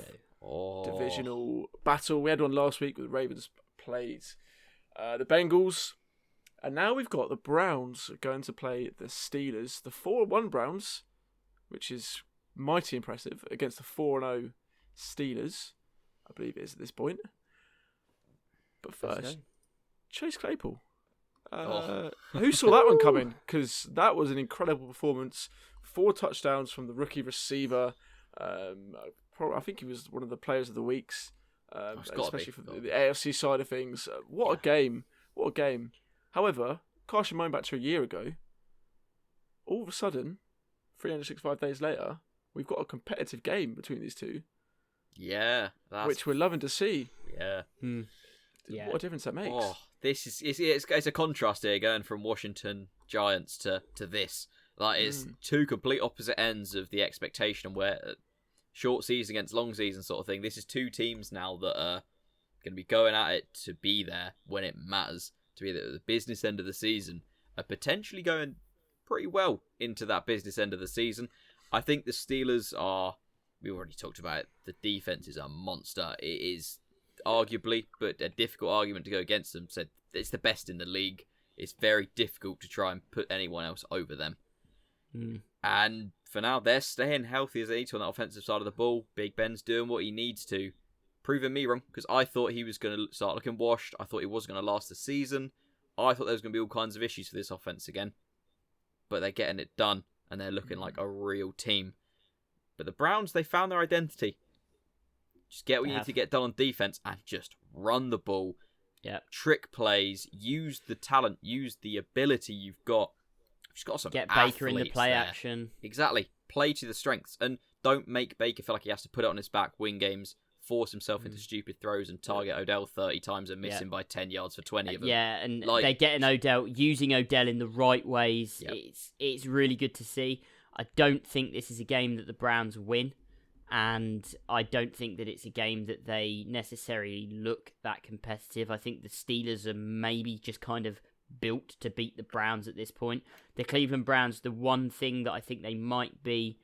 divisional battle. We had one last week with the Ravens played the Bengals. And now we've got the Browns going to play the Steelers. The 4-1 Browns, which is mighty impressive, against the 4-0 Steelers, I believe it is at this point. But first, Chase Claypool. Who saw that one coming? Because that was an incredible performance. 4 touchdowns from the rookie receiver. I think he was one of the players of the weeks, especially for the AFC side of things. What a game. What a game. However, cast your mind back to a year ago, all of a sudden, 365 days later, we've got a competitive game between these two. Yeah. Which we're loving to see. Yeah. Yeah. What a difference that makes. Oh, it's a contrast here going from Washington Giants to this. Like, it's two complete opposite ends of the expectation where short season against long season sort of thing. This is two teams now that are going to be going at it to be there when it matters, to be the business end of the season, are potentially going pretty well into that business end of the season. I think the Steelers are, we already talked about it, the defense is a monster. It is arguably, but a difficult argument to go against them. Said it's the best in the league. It's very difficult to try and put anyone else over them. And for now, they're staying healthy as they need to on that offensive side of the ball. Big Ben's doing what he needs to. Proving me wrong, because I thought he was going to start looking washed. I thought he wasn't going to last the season. I thought there was going to be all kinds of issues for this offense again. But they're getting it done, and they're looking like a real team. But the Browns, they found their identity. Just get what you need to get done on defense and just run the ball. Trick plays, use the talent, use the ability you've got. You've just got some Get Baker in the play there. action. Exactly. Play to the strengths. And don't make Baker feel like he has to put it on his back, win games, force himself into stupid throws and target Odell 30 times and miss him by 10 yards for 20 of them. Yeah, and they're getting Odell, using Odell in the right ways. Yep. It's really good to see. I don't think this is a game that the Browns win. And I don't think that it's a game that they necessarily look that competitive. I think the Steelers are maybe just kind of built to beat the Browns at this point. The Cleveland Browns, the one thing that I think they might be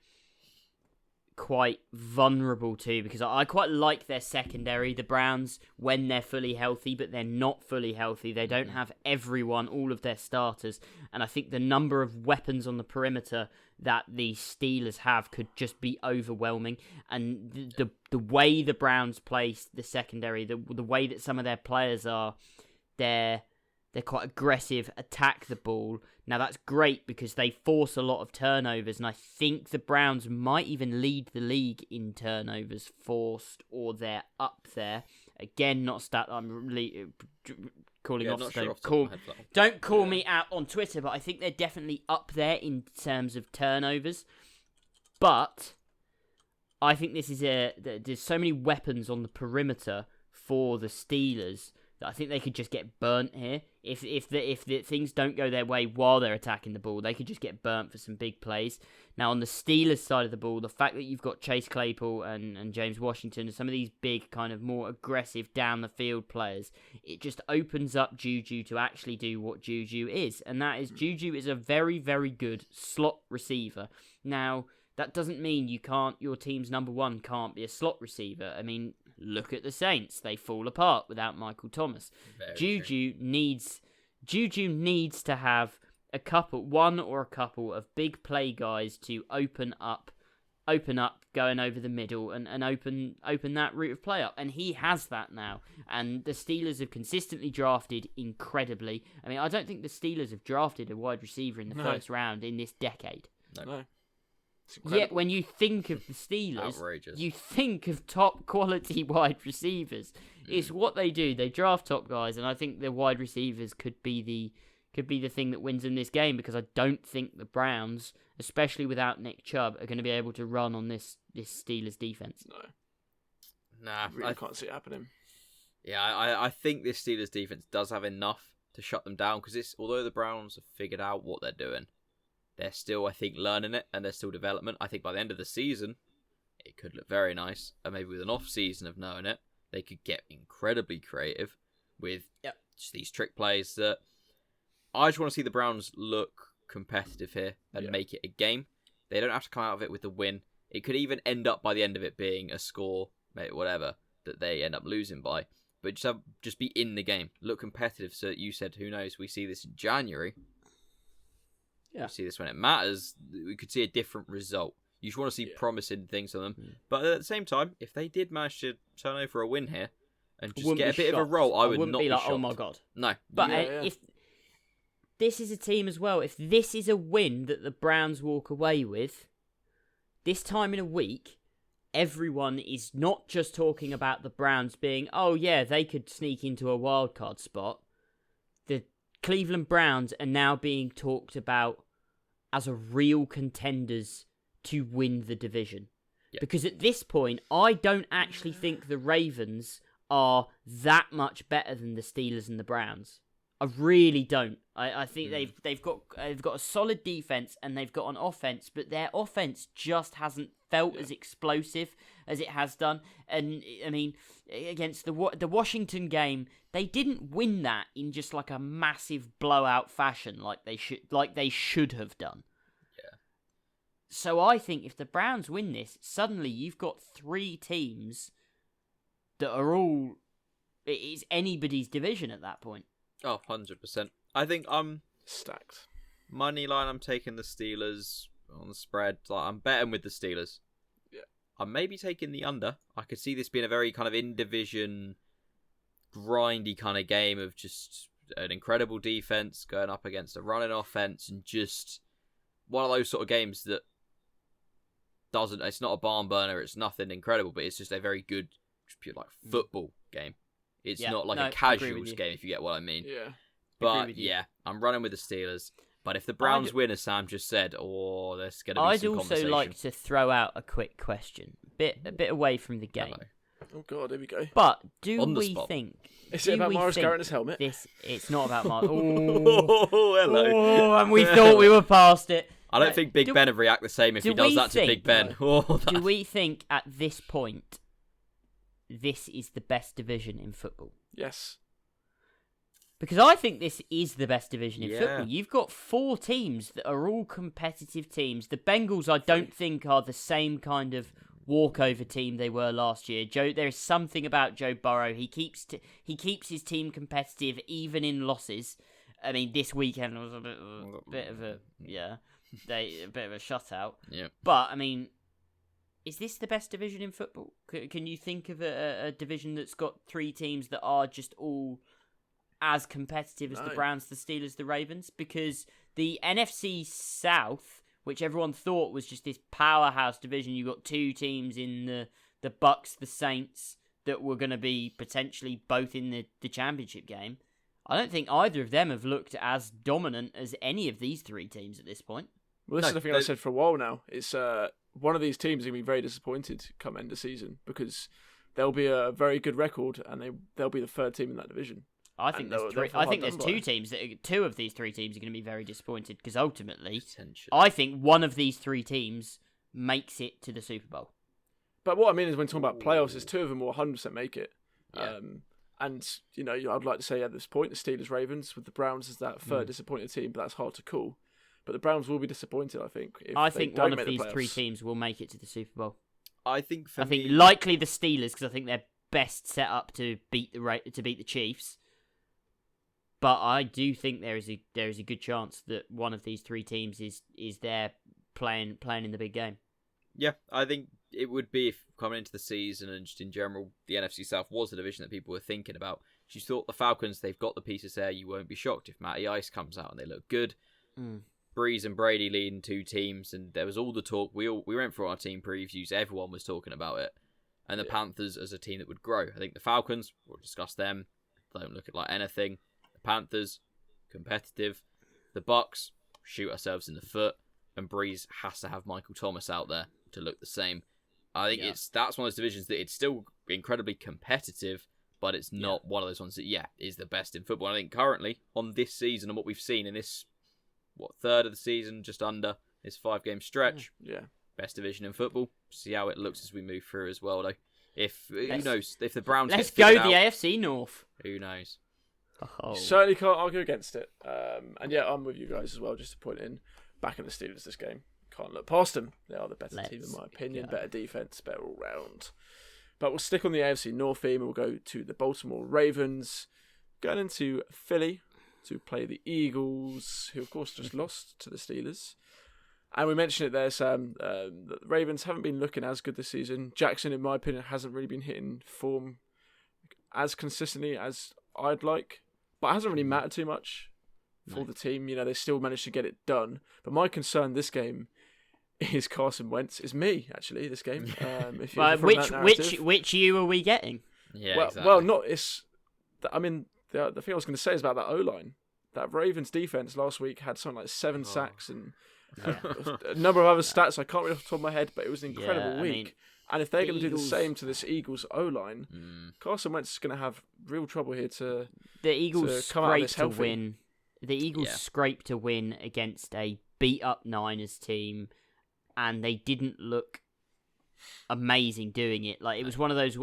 quite vulnerable to, because I quite like their secondary, the Browns, when they're fully healthy, but they're not fully healthy. They don't have everyone, all of their starters, and I think the number of weapons on the perimeter that the Steelers have could just be overwhelming, and the way the Browns play the secondary, the way that some of their players are, they're quite aggressive, attack the ball. Now, that's great because they force a lot of turnovers, and I think the Browns might even lead the league in turnovers forced, or they're up there. Again, not stat I'm really calling off. Don't call me out on Twitter, but I think they're definitely up there in terms of turnovers. But I think this is there's so many weapons on the perimeter for the Steelers that I think they could just get burnt here. If the things don't go their way while they're attacking the ball, they could just get burnt for some big plays. Now, on the Steelers side of the ball, the fact that you've got Chase Claypool and James Washington and some of these big kind of more aggressive down-the-field players, it just opens up Juju to actually do what Juju is. And that is, Juju is a very, very good slot receiver. Now, that doesn't mean your team's number one can't be a slot receiver. I mean, look at the Saints. They fall apart without Michael Thomas. Juju needs to have one or a couple of big play guys to open up going over the middle and open that route of play up. And he has that now. And the Steelers have consistently drafted incredibly. I mean, I don't think the Steelers have drafted a wide receiver in the first round in this decade. No. Yet when you think of the Steelers, outrageous. You think of top quality wide receivers. It's what they do. They draft top guys, and I think the wide receivers could be the thing that wins them this game, because I don't think the Browns, especially without Nick Chubb, are going to be able to run on this Steelers defense. No. I really can't see it happening. Yeah, I think this Steelers defense does have enough to shut them down, because although the Browns have figured out what they're doing, they're still, I think, learning it, and they're still development. I think by the end of the season, it could look very nice. And maybe with an off-season of knowing it, they could get incredibly creative with just these trick plays that I just want to see the Browns look competitive here and make it a game. They don't have to come out of it with the win. It could even end up by the end of it being a score, maybe whatever, that they end up losing by. But just be in the game. Look competitive. So you said, who knows, we see this in January. Yeah. We see this when it matters. We could see a different result. You just want to see promising things on them. But at the same time, if they did manage to turn over a win here and just get a bit of a roll, I would not be like, shocked. oh my God. No. But if this is a team as well, if this is a win that the Browns walk away with, this time in a week, everyone is not just talking about the Browns being, oh yeah, they could sneak into a wildcard spot. The Cleveland Browns are now being talked about as a real contenders to win the division. Yeah. Because at this point, I don't actually think the Ravens are that much better than the Steelers and the Browns. I really don't. I think they've got a solid defense and they've got an offense, but their offense just hasn't felt as explosive as it has done. And I mean, against the Washington game, they didn't win that in just like a massive blowout fashion, like they should have done. Yeah. So I think if the Browns win this, suddenly you've got 3 teams that are all, it is anybody's division at that point. Oh, 100%. I think I'm stacked. Money line, I'm taking the Steelers on the spread. Like, I'm betting with the Steelers. Yeah. I'm maybe taking the under. I could see this being a very kind of in-division, grindy kind of game of just an incredible defense going up against a running offense, and just one of those sort of games that it's not a barn burner, it's nothing incredible, but it's just a very good, pure like football game. It's not like a casuals game, if you get what I mean. Yeah. But yeah, I'm running with the Steelers. But if the Browns win, as Sam just said, there's going to be some conversation. I'd also like to throw out a quick question, a bit away from the game. Oh God, here we go. But do we think? Is it about Myles Garrett and his helmet? It's not about Myles. Oh, hello. Oh, and we thought we were past it. I don't think Big Ben would react the same if he does that to Big Ben. Do we think at this point this is the best division in football? Yes. Because I think this is the best division in football. You've got 4 teams that are all competitive teams. The Bengals, I don't think, are the same kind of walkover team they were last year. There is something about Joe Burrow. He keeps his team competitive even in losses. I mean, this weekend was a bit of a shutout. Yeah. But I mean, is this the best division in football? Can you think of a division that's got 3 teams that are just all as competitive as the Browns, the Steelers, the Ravens? Because the NFC South, which everyone thought was just this powerhouse division, you got 2 teams in the Bucks, the Saints, that were going to be potentially both in the championship game. I don't think either of them have looked as dominant as any of these 3 teams at this point. Well, this is the thing I've said for a while now. It's one of these teams is going to be very disappointed come end of season, because they'll be a very good record and they'll be the 3rd team in that division. I think there's 2 teams. 2 of these 3 teams are going to be very disappointed, because ultimately, I think one of these 3 teams makes it to the Super Bowl. But what I mean is, when talking about playoffs, is 2 of them will 100% make it. Yeah. And I'd like to say at this point, the Steelers, Ravens, with the Browns as that 3rd disappointed team, but that's hard to call. But the Browns will be disappointed, I think. I think one of these 3 teams will make it to the Super Bowl. I think likely the Steelers, because I think they're best set up to beat the Chiefs. But I do think there is a good chance that one of these 3 teams is there playing in the big game. Yeah, I think it would be, if coming into the season and just in general, the NFC South was the division that people were thinking about. You thought the Falcons, they've got the pieces there. You won't be shocked if Matty Ice comes out and they look good. Breeze and Brady leading 2 teams, and there was all the talk. We went through our team previews. Everyone was talking about it, and the Panthers as a team that would grow. I think the Falcons, we'll discuss them. They don't look like anything. The Panthers, competitive. The Bucks, shoot ourselves in the foot, and Breeze has to have Michael Thomas out there to look the same. I think that's one of those divisions that it's still incredibly competitive, but it's not one of those ones that is the best in football. I think currently on this season and what we've seen in this 3rd of the season, just under this 5-game stretch, best division in football. See how it looks as we move through as well, though. Who knows if the Browns let's go the AFC North. Who knows? Oh. Certainly can't argue against it. And I'm with you guys as well, just to point in. Back in the Steelers this game. Can't look past them. They are the better team in my opinion. Better defense, better all round. But we'll stick on the AFC North theme and we'll go to the Baltimore Ravens. Going into Philly to play the Eagles, who of course just lost to the Steelers. And we mentioned it there, Sam. The Ravens haven't been looking as good this season. Jackson, in my opinion, hasn't really been hitting form as consistently as I'd like. But it hasn't really mattered too much for the team. They still managed to get it done. But my concern this game is Carson Wentz. Is me, actually, this game. Which you are we getting? Yeah, well, exactly. Well, not... It's... I mean, the thing I was going to say is about that O-line. That Ravens defense last week had something like 7 sacks and A number of other stats I can't read off the top of my head, but it was an incredible week. mean, and if they're the going to do the Eagles- same to this Eagles O-line, Carson Wentz is going to have real trouble here to the Eagles to come out of this scraped to healthy. win. The Eagles scraped to win against a beat-up Niners team, and they didn't look amazing doing it. Like it was one of those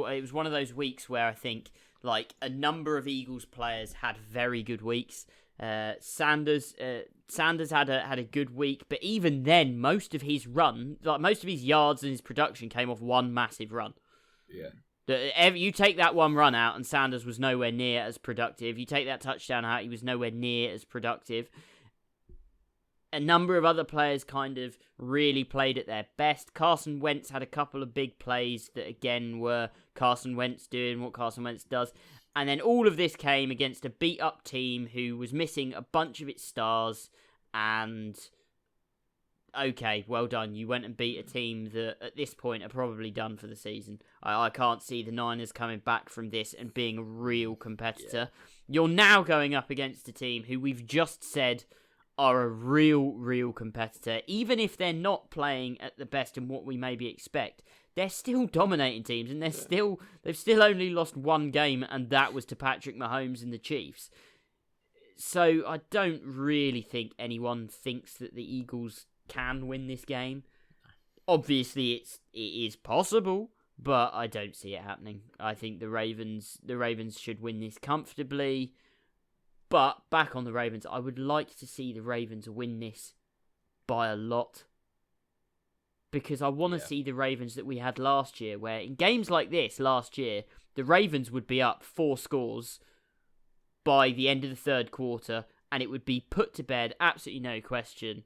weeks where I think like a number of Eagles players had very good weeks. Sanders had a good week, but even then, most of his yards and his production came off one massive run. Yeah. You take that one run out, and Sanders was nowhere near as productive. You take that touchdown out, he was nowhere near as productive. A number of other players kind of really played at their best. Carson Wentz had a couple of big plays that, again, were Carson Wentz doing what Carson Wentz does. And then all of this came against a beat-up team who was missing a bunch of its stars. And, okay, well done. You went and beat a team that, at this point, are probably done for the season. I can't see the Niners coming back from this and being a real competitor. You're now going up against a team who we've just said are a real competitor. Even if they're not playing at the best and what we maybe expect, they're still dominating teams, and they've still only lost one game, and that was to Patrick Mahomes and the Chiefs. So I don't really think anyone thinks that the Eagles can win this game. Obviously, it is possible, but I don't see it happening. I think the Ravens should win this comfortably. But back on the Ravens, I would like to see the Ravens win this by a lot. Because I want to see the Ravens that we had last year, where in games like this last year, the Ravens would be up 4 scores by the end of the third quarter, and it would be put to bed, absolutely no question.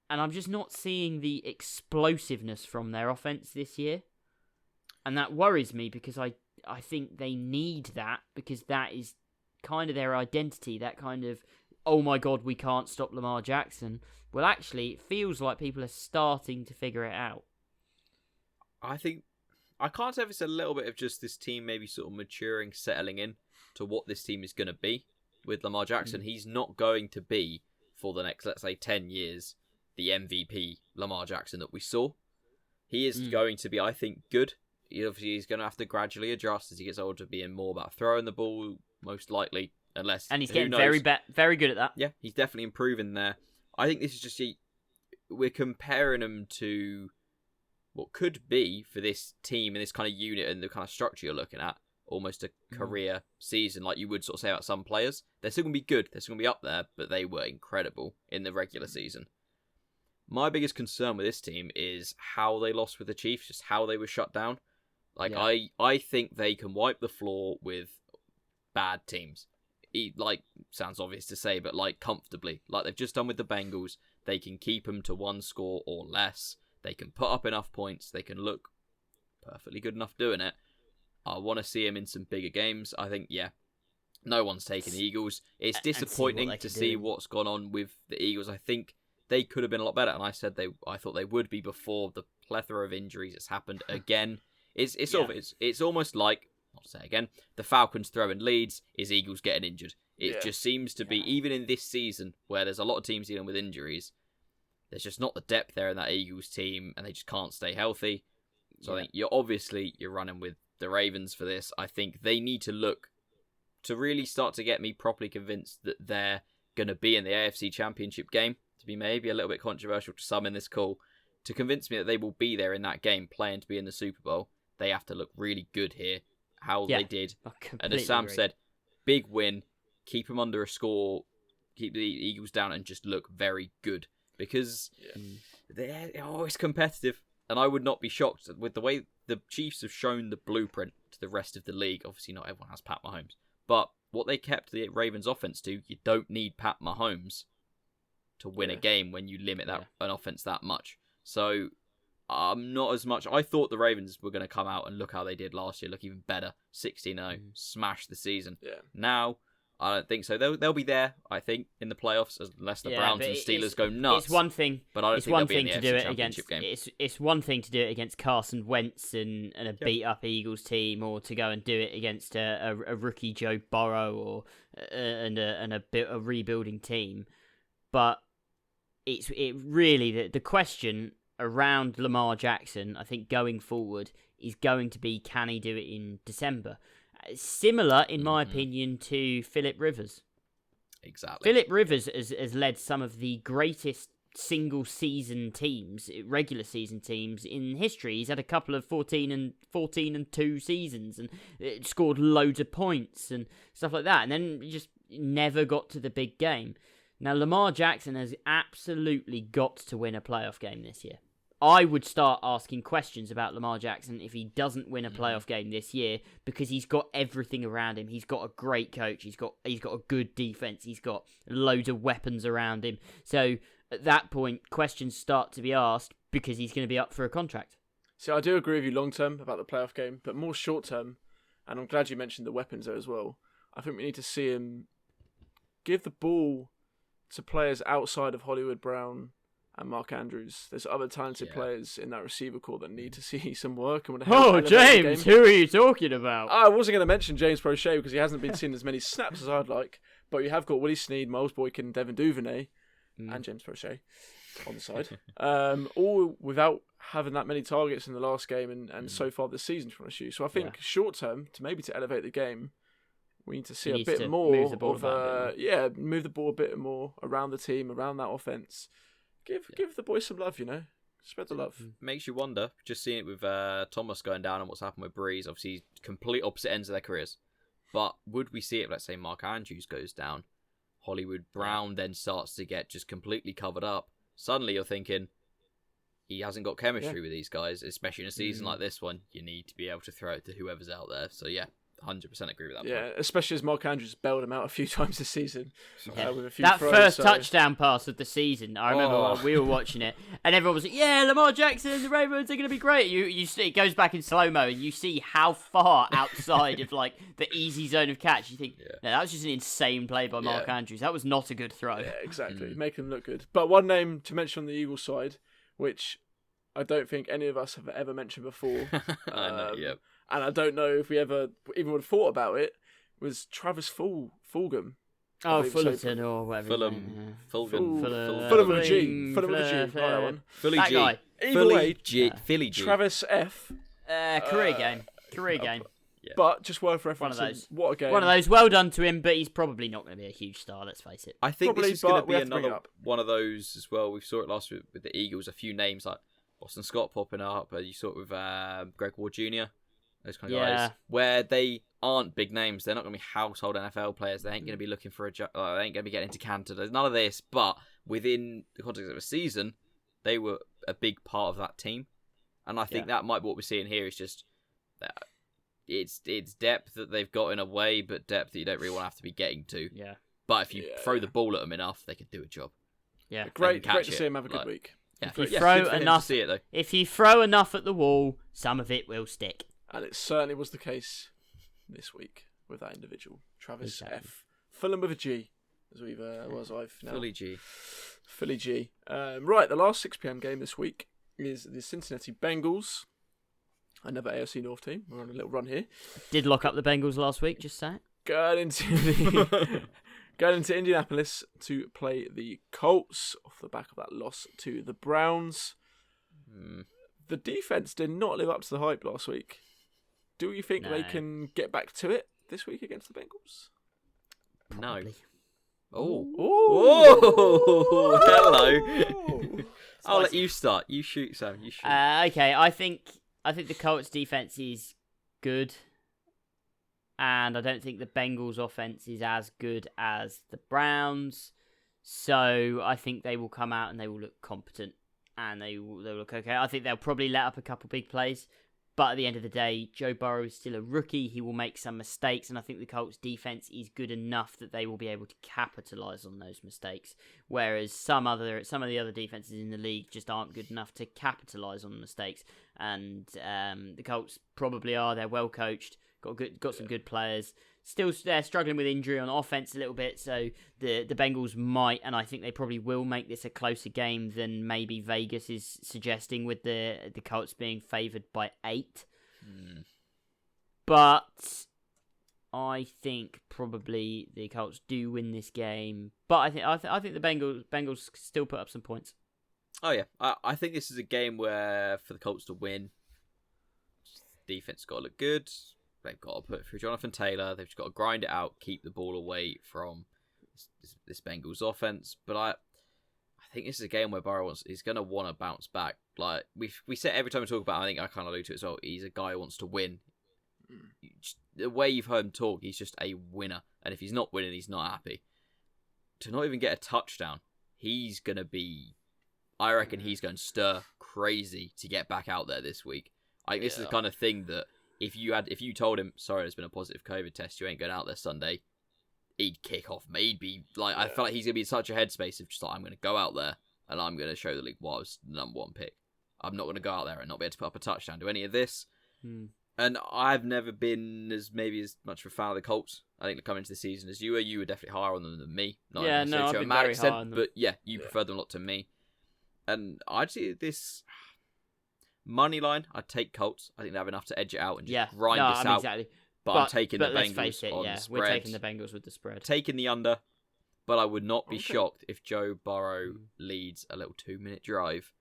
And I'm just not seeing the explosiveness from their offense this year. And that worries me, because I think they need that, because that is kind of their identity, that kind of, oh my god, we can't stop Lamar Jackson. Well, actually, it feels like people are starting to figure it out. I can't say if it's a little bit of just this team maybe sort of maturing, settling in to what this team is going to be with Lamar Jackson. He's not going to be, for the next, let's say, 10 years, the MVP Lamar Jackson that we saw. He is going to be, I think, good. Obviously, he's going to have to gradually adjust as he gets older, being more about throwing the ball, most likely, unless... And he's getting very good at that. Yeah, he's definitely improving there. I think this is just... We're comparing him to what could be, for this team and this kind of unit and the kind of structure you're looking at, almost a career season, like you would sort of say about some players. They're still going to be good. They're still going to be up there, but they were incredible in the regular season. My biggest concern with this team is how they lost with the Chiefs, just how they were shut down. Like, yeah. I think they can wipe the floor with bad teams. Sounds obvious to say, but comfortably. Like they've just done with the Bengals. They can keep them to 1 score or less. They can put up enough points. They can look perfectly good enough doing it. I want to see him in some bigger games. I think, no one's taking the Eagles. It's disappointing to see what's gone on with the Eagles. I think they could have been a lot better, and I said I thought they would be before the plethora of injuries that's happened again. It's almost like, not to say again, the Falcons throwing leads is Eagles getting injured. It just seems to be, even in this season where there's a lot of teams dealing with injuries, there's just not the depth there in that Eagles team, and they just can't stay healthy. So I think you're running with the Ravens for this. I think they need to look to really start to get me properly convinced that they're going to be in the AFC Championship game, to be maybe a little bit controversial to some in this call, to convince me that they will be there in that game playing to be in the Super Bowl. They have to look really good here, how they did. And as Sam said, big win, keep them under a score, keep the Eagles down, and just look very good. Because it's competitive. And I would not be shocked with the way the Chiefs have shown the blueprint to the rest of the league. Obviously, not everyone has Pat Mahomes. But what they kept the Ravens offense to, you don't need Pat Mahomes to win a game when you limit an offense that much. So, not as much. I thought the Ravens were going to come out and look how they did last year, look even better. 16-0, smash the season. Yeah. Now, I don't think so. They'll be there, I think, in the playoffs, unless the Browns and Steelers go nuts. It's one thing. But I don't think they'll be in the AFC Championship game. It's one thing to do it against Carson Wentz and a beat up Eagles team, or to go and do it against a rookie Joe Burrow or a rebuilding team. But it really the question around Lamar Jackson, I think going forward, is going to be, can he do it in December? Similar, in my opinion, to Philip Rivers. Exactly. Philip Rivers has led some of the greatest single season teams, regular season teams in history. He's had a couple of 14 and 2 seasons and scored loads of points and stuff like that, and then just never got to the big game. Now Lamar Jackson has absolutely got to win a playoff game this year. I would start asking questions about Lamar Jackson if he doesn't win a playoff game this year, because he's got everything around him. He's got a great coach. He's got a good defense. He's got loads of weapons around him. So at that point, questions start to be asked because he's going to be up for a contract. See, I do agree with you long term about the playoff game, but more short term, and I'm glad you mentioned the weapons there as well. I think we need to see him give the ball to players outside of Hollywood Brown and Mark Andrews. There's other talented players in that receiver corps that need to see some work. And James, who are you talking about? I wasn't going to mention James Prochet because he hasn't been seeing as many snaps as I'd like, but you have got Willie Snead, Miles Boykin, Devin Duvernay, and James Prochet on the side, all without having that many targets in the last game and so far this season, to be honest with you. So I think short term, to elevate the game, we need to see a bit more move the ball move the ball a bit more around the team, around that offense. Give the boys some love, Spread the love. Makes you wonder, just seeing it with Thomas going down and what's happened with Breeze, obviously complete opposite ends of their careers. But would we see it, let's say Mark Andrews goes down, Hollywood Brown then starts to get just completely covered up. Suddenly you're thinking, he hasn't got chemistry with these guys, especially in a season like this one. You need to be able to throw it to whoever's out there. So 100% agree with that. Yeah, especially as Mark Andrews bailed him out a few times this season. With a few that throws, first touchdown pass of the season, I remember when we were watching it, and everyone was like, "Yeah, Lamar Jackson, the Ravens are going to be great." You see, it goes back in slow mo, and you see how far outside of like the easy zone of catch. You think, no, that was just an insane play by Mark Andrews. That was not a good throw. Yeah, exactly. Making him look good. But one name to mention on the Eagles side, which I don't think any of us have ever mentioned before. I know, And I don't know if we ever even would have thought about it, was Travis Fulgham. Oh, Fullerton or whatever. Fulham with a G. Fulham with a G. That one. Philly that G. guy. Either way, Philly G. Travis F. Career game. Yeah. But just worth referencing. One of those. What a game. One of those. Well done to him, but he's probably not going to be a huge star, let's face it. I think Probably, this is going to but we be have to bring it another up. one of those as well. We saw it last week with the Eagles. A few names like Boston Scott popping up. You saw it with Greg Ward Jr., those kind of guys, where they aren't big names. They're not going to be household NFL players. They ain't going to be looking for a job. They ain't going to be getting into Canada. There's none of this. But within the context of a season, they were a big part of that team. And I think that might be what we're seeing here is just that it's depth that they've got in a way, but depth that you don't really want to have to be getting to. Yeah. But if you throw the ball at them enough, they can do a job. Yeah. Great to see him have a good week. Yeah, If you throw good for him enough, to see it, though. if you throw enough at the wall, some of it will stick. And it certainly was the case this week with that individual, Travis Exactly. F. Fulham with a G, as I've now. Philly G. Right, the last 6 p.m. game this week is the Cincinnati Bengals, another AFC North team. We're on a little run here. Did lock up the Bengals last week, just say it. Going into Indianapolis to play the Colts off the back of that loss to the Browns. The defense did not live up to the hype last week. Do you think they can get back to it this week against the Bengals? Probably. No. Oh, Hello. I'll let you start. You shoot, Sam. You shoot. Okay, I think the Colts defense is good, and I don't think the Bengals offense is as good as the Browns. So I think they will come out and they will look competent, and they'll look okay. I think they'll probably let up a couple big plays, but at the end of the day, Joe Burrow is still a rookie. He will make some mistakes, and I think the Colts defense is good enough that they will be able to capitalize on those mistakes. Whereas some of the other defenses in the league just aren't good enough to capitalize on mistakes. And the Colts probably are. They're well coached, got some good players. Still, they're struggling with injury on offense a little bit, so the Bengals might, and I think they probably will make this a closer game than maybe Vegas is suggesting, with the Colts being favoured by 8. But I think probably the Colts do win this game, but I think the Bengals still put up some points. Oh yeah, I think this is a game where for the Colts to win, defense got to look good. They've got to put through Jonathan Taylor. They've just got to grind it out, keep the ball away from this Bengals offense. But I think this is a game where Burrow is going to want to bounce back. Like we said every time we talk about it, I think I kind of allude to it as well. He's a guy who wants to win. The way you've heard him talk, he's just a winner. And if he's not winning, he's not happy. To not even get a touchdown, he's going to be... I reckon he's going to stir crazy to get back out there this week. I think this is the kind of thing that if you told him, sorry, there's been a positive COVID test, you ain't going out there Sunday, he'd kick off. He'd be like, I feel like he's going to be in such a headspace of just like, I'm going to go out there and I'm going to show the league why I was the number one pick. I'm not going to go out there and not be able to put up a touchdown, do any of this. And I've never been as much of a fan of the Colts. I think coming into the season as you were. You were definitely higher on them than me. Not I've been very high on them. But yeah, you preferred them a lot to me. And I'd see this money line. I'd take Colts. I think they have enough to edge it out and just grind this out. Exactly. But I'm taking the let's Bengals face it, on the spread. We're taking the Bengals with the spread. Taking the under. But I would not be shocked if Joe Burrow leads a little 2-minute drive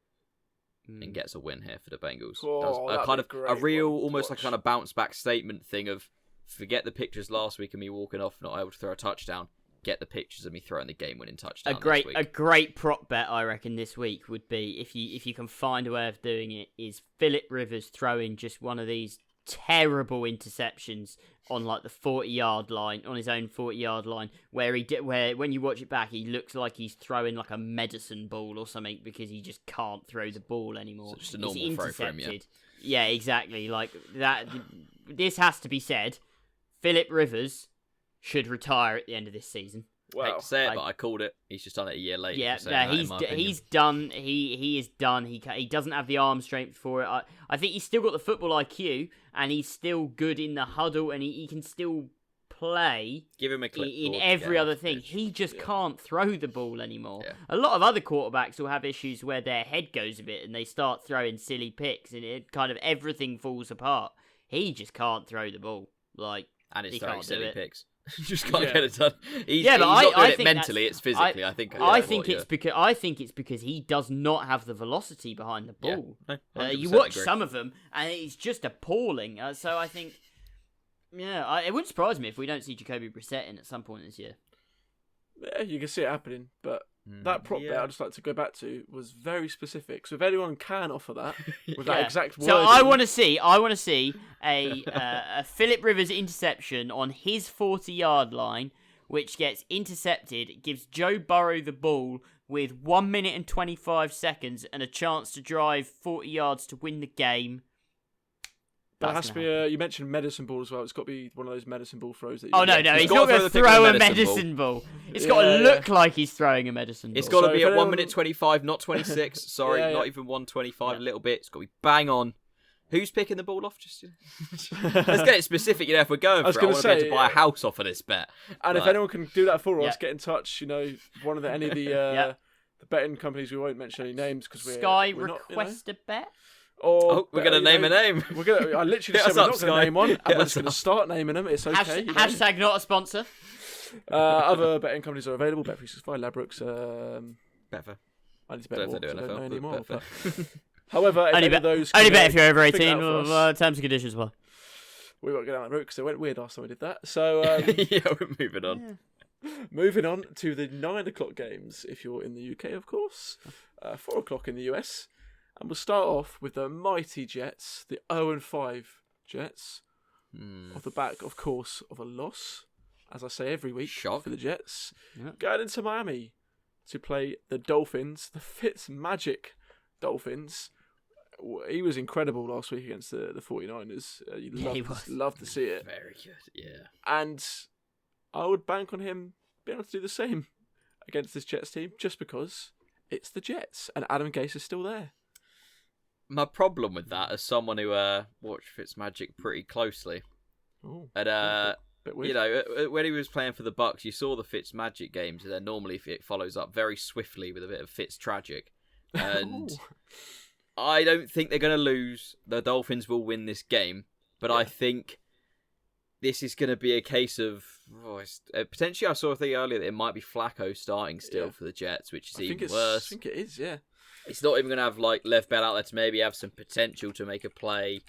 and gets a win here for the Bengals. Does a kind of a real, almost like a kind of bounce back statement thing of forget the pictures last week of me walking off not able to throw a touchdown. Get the pictures of me throwing the game winning touchdown. A great prop bet I reckon this week would be if you can find a way of doing it is Phillip Rivers throwing just one of these terrible interceptions on like the 40-yard line, on his own 40-yard line, where when you watch it back, he looks like he's throwing like a medicine ball or something because he just can't throw the ball anymore. So just a normal throw for him, yeah. Yeah, exactly. Like that. This has to be said. Phillip Rivers should retire at the end of this season. Wow. I hate to say it, but I called it. He's just done it a year later. Yeah, he's done. He is done. He doesn't have the arm strength for it. I think he's still got the football IQ, and he's still good in the huddle, and he can still play. Give him a clip in every other thing. He just can't throw the ball anymore. Yeah. A lot of other quarterbacks will have issues where their head goes a bit, and they start throwing silly picks, and it kind of everything falls apart. He just can't throw the ball. And it's throwing silly picks. You just can't get it done. He's but not doing I it think mentally, it's physically. I think it's because he does not have the velocity behind the ball. Yeah, you watch some of them, and it's just appalling. So I think, it wouldn't surprise me if we don't see Jacoby Brissett in at some point this year. Yeah, you can see it happening, but that prop bet I'd just like to go back to was very specific. So if anyone can offer that with that exact wording... So I want to see a Phillip Rivers interception on his 40-yard line, which gets intercepted, gives Joe Burrow the ball with 1 minute and 25 seconds and a chance to drive 40 yards to win the game. But it has to be you mentioned medicine ball as well. It's got to be one of those medicine ball throws that you no, he's not going to throw a medicine ball. It's got to look like he's throwing a medicine ball. It's got to be at 1 minute 25, not 26. Sorry, not even 1:25, a little bit. It's got to be bang on. Who's picking the ball off? Let's get it specific. If we're going for it, I want to be able to buy a house off of this bet. And if anyone can do that for us, get in touch. One of any of the betting companies. We won't mention any names because we're request not, a bet. We're going to name a name. I literally said we're not going to name one, and we're just going to start naming them. It's okay. Hashtag not a sponsor. Other betting companies are available. Bet365, Ladbrokes, Betfair. I need to bet more. I don't know anymore. But... However, only bet if you're over 18. Terms and conditions apply. We won't go down that route because it went weird last time we did that. So we're moving on. Yeah. Moving on to the 9:00 games. If you're in the UK, of course, 4:00 in the US. And we'll start off with the mighty Jets, the 0-5 Jets, off the back, of course, of a loss, as I say every week for the Jets, going into Miami to play the Dolphins, the Fitzmagic Dolphins. He was incredible last week against the 49ers. Love to see it. Very good, yeah. And I would bank on him being able to do the same against this Jets team, just because it's the Jets and Adam Gase is still there. My problem with that, as someone who watched Fitzmagic pretty closely, and when he was playing for the Bucks, you saw the Fitzmagic games, and then normally it follows up very swiftly with a bit of Fitztragic, and I don't think they're going to lose. The Dolphins will win this game, but I think this is going to be a case of potentially. I saw a thing earlier that it might be Flacco starting still for the Jets, which is even worse. I think it is. Yeah. It's not even going to have like LEv Bell out there to maybe have some potential to make a play.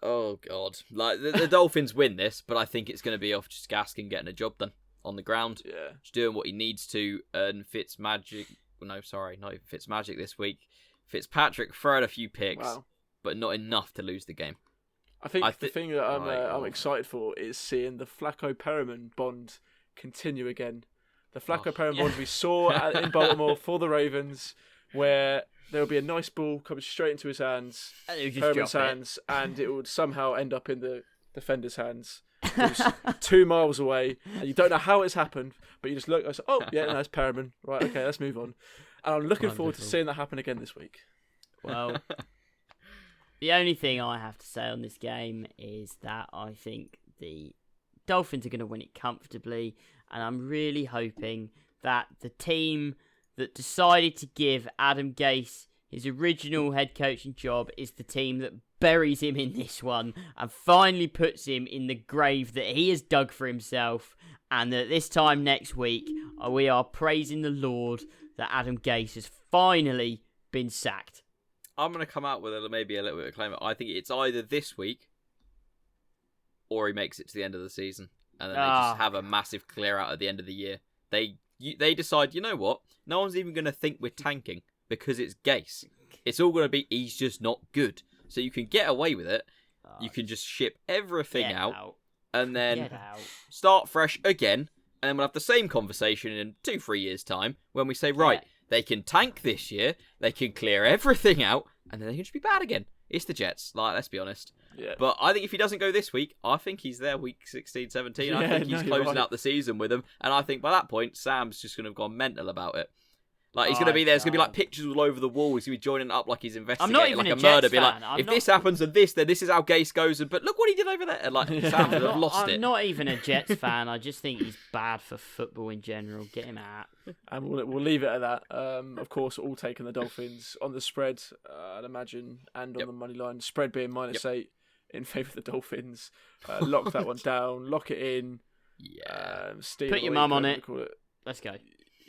Oh God! Like the Dolphins win this, but I think it's going to be off just Gaskin getting a job done on the ground, just doing what he needs to. And Fitzmagic, not even Fitzmagic this week. Fitzpatrick throwing a few picks, but not enough to lose the game. I think the thing that I'm excited for is seeing the Flacco Perriman bond continue again. The Flacco Perriman bond we saw in Baltimore for the Ravens, where there will be a nice ball coming straight into his hands, Perriman's hands, and it would somehow end up in the defender's hands. It was 2 miles away, and you don't know how it's happened, but you just look and say, oh, yeah, that's Perriman. Right, okay, let's move on. And I'm looking forward to seeing that happen again this week. Well, the only thing I have to say on this game is that I think the Dolphins are going to win it comfortably, and I'm really hoping that the team that decided to give Adam Gase his original head coaching job is the team that buries him in this one and finally puts him in the grave that he has dug for himself, and that this time next week we are praising the Lord that Adam Gase has finally been sacked. I'm going to come out with maybe a little bit of a claim. I think it's either this week or he makes it to the end of the season, and then they just have a massive clear out at the end of the year. They decide, you know what? No one's even going to think we're tanking because it's Gase. It's all going to be he's just not good. So you can get away with it. You can just ship everything out and then start fresh again. And then we'll have the same conversation in 2-3 years' time when we say, right, they can tank this year, they can clear everything out, and then they can just be bad again. It's the Jets, let's be honest. Yeah. But I think if he doesn't go this week, I think he's there week 16, 17. I think he's closing out the season with them. And I think by that point, Sam's just going to have gone mental about it. Like, he's going to be there. There's going to be, like, pictures all over the wall. He's going to be joining up like he's investigating like a murder. Be like, if this happens and this, then this is how Gase goes. But look what he did over there. And, like, Sam would have lost it. I'm not even a Jets fan. I just think he's bad for football in general. Get him out. And we'll leave it at that. Of course, all taking the Dolphins on the spread, I'd imagine, and on the money line. Spread being -8 in favour of the Dolphins. Lock that one down. Lock it in. Yeah. Put your mum on it. Let's go.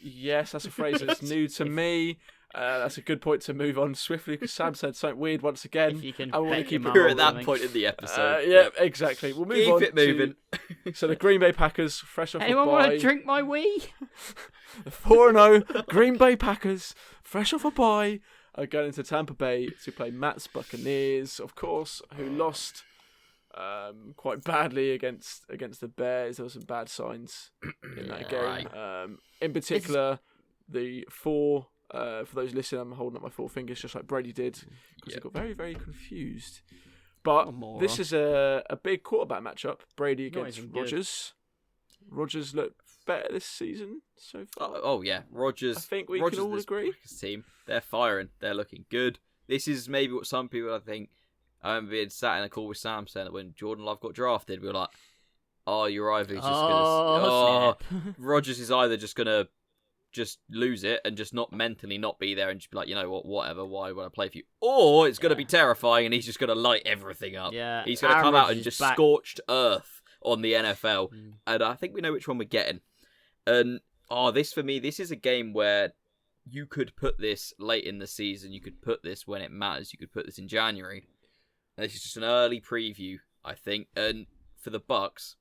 Yes, that's a phrase that's new to me. That's a good point to move on swiftly because Sam said something weird once again. If you can We're at that point in the episode. Exactly. We'll move on. Keep it moving. So the Green Bay Packers, fresh off a bye. Anyone want to drink my wee? The 4-0 Green Bay Packers, fresh off a bye, are going into Tampa Bay to play Matt's Buccaneers, of course, who lost quite badly against the Bears. There were some bad signs in that game. Right. In particular, the four, for those listening, I'm holding up my 4 fingers just like Brady did because he got very, very confused. But this is a big quarterback matchup. Brady against Rodgers. Rodgers looked better this season so far. Oh yeah, Rodgers. I think we can all agree. Team, they're firing. They're looking good. This is maybe what some people, I think. I remember being sat in a call with Sam saying that when Jordan Love got drafted, we were like, "Oh, you're either just Rodgers is either just gonna just lose it and just not mentally not be there and just be like, you know what, whatever, why would I play for you? Or it's gonna be terrifying and he's just gonna light everything up. Yeah, he's gonna come out and just scorched earth on the NFL, and I think we know which one we're getting. And this for me, this is a game where you could put this late in the season, you could put this when it matters, you could put this in January. And this is just an early preview, I think. And for the Bucks,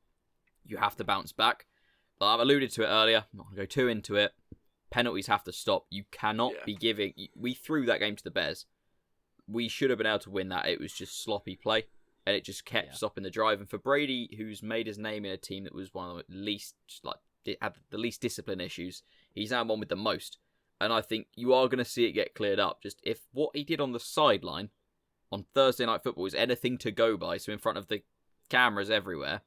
you have to bounce back. I've alluded to it earlier. I'm not going to go too into it. Penalties have to stop. You cannot be giving... We threw that game to the Bears. We should have been able to win that. It was just sloppy play. And it just kept stopping the drive. And for Brady, who's made his name in a team that was one of the least... had the least discipline issues, he's now one with the most. And I think you are going to see it get cleared up. Just if what he did on the sideline on Thursday Night Football is anything to go by, so in front of the cameras everywhere,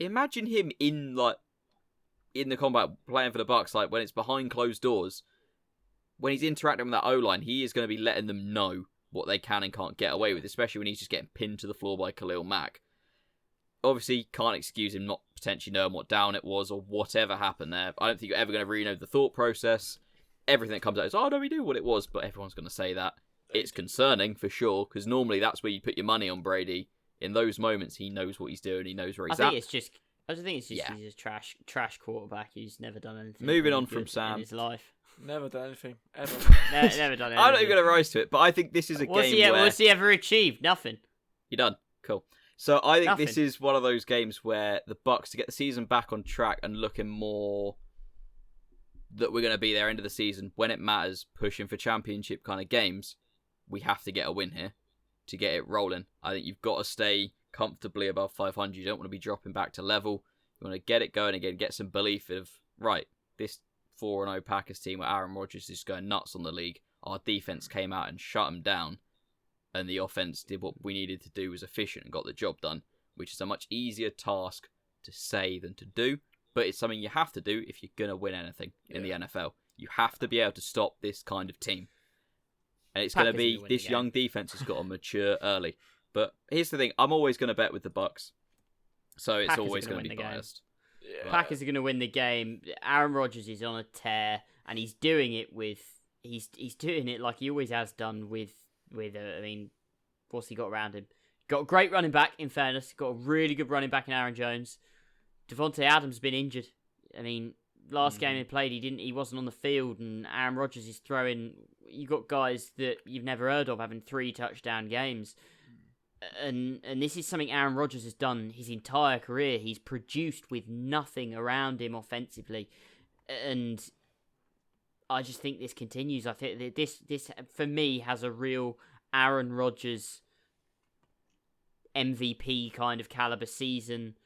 imagine him in the combat playing for the Bucks, like when it's behind closed doors, when he's interacting with that O-line, he is going to be letting them know what they can and can't get away with, especially when he's just getting pinned to the floor by Khalil Mack. Obviously, can't excuse him not potentially knowing what down it was or whatever happened there. I don't think you're ever going to really know the thought process. Everything that comes out is, oh, no, we knew what it was, but everyone's going to say that. It's concerning, for sure, because normally that's where you put your money on Brady in those moments, he knows what he's doing. He knows where he's I at. think it's just he's a trash quarterback who's never done anything. Moving really on from good Sam. in his life. Never done anything ever. Never done anything. I'm not even going to rise to it, but I think this is a game where... What's he ever achieved? Nothing. You're done. Cool. So I think this Nothing. is one of those games where the Bucks, to get the season back on track and looking more that we're going to be there end of the season when it matters, pushing for championship kind of games, we have to get a win here to get it rolling. I think you've got to stay comfortably above 500. You don't want to be dropping back to level. You want to get it going again, get some belief of, right, this 4-0 Packers team where Aaron Rodgers is going nuts on the league. Our defense came out and shut them down, and the offense did what we needed to do, was efficient and got the job done, which is a much easier task to say than to do, but it's something you have to do if you're going to win anything in the NFL. You have to be able to stop this kind of team. And it's going to be, this young defense has got to mature early. But here's the thing, I'm always going to bet with the Bucks, so it's always going to be biased. Yeah. Packers are going to win the game. Aaron Rodgers is on a tear, and he's doing it with he's doing it like he always has done with I mean, what's he got around him? Got a great running back, in fairness. Got a really good running back in Aaron Jones. Devontae Adams been injured. I mean, last game he played, he wasn't on the field, and Aaron Rodgers is throwing. You got guys that you've never heard of having 3 touchdown games. And this is something Aaron Rodgers has done his entire career. He's produced with nothing around him offensively, and I just think this continues. I think that this for me has a real Aaron Rodgers MVP kind of caliber season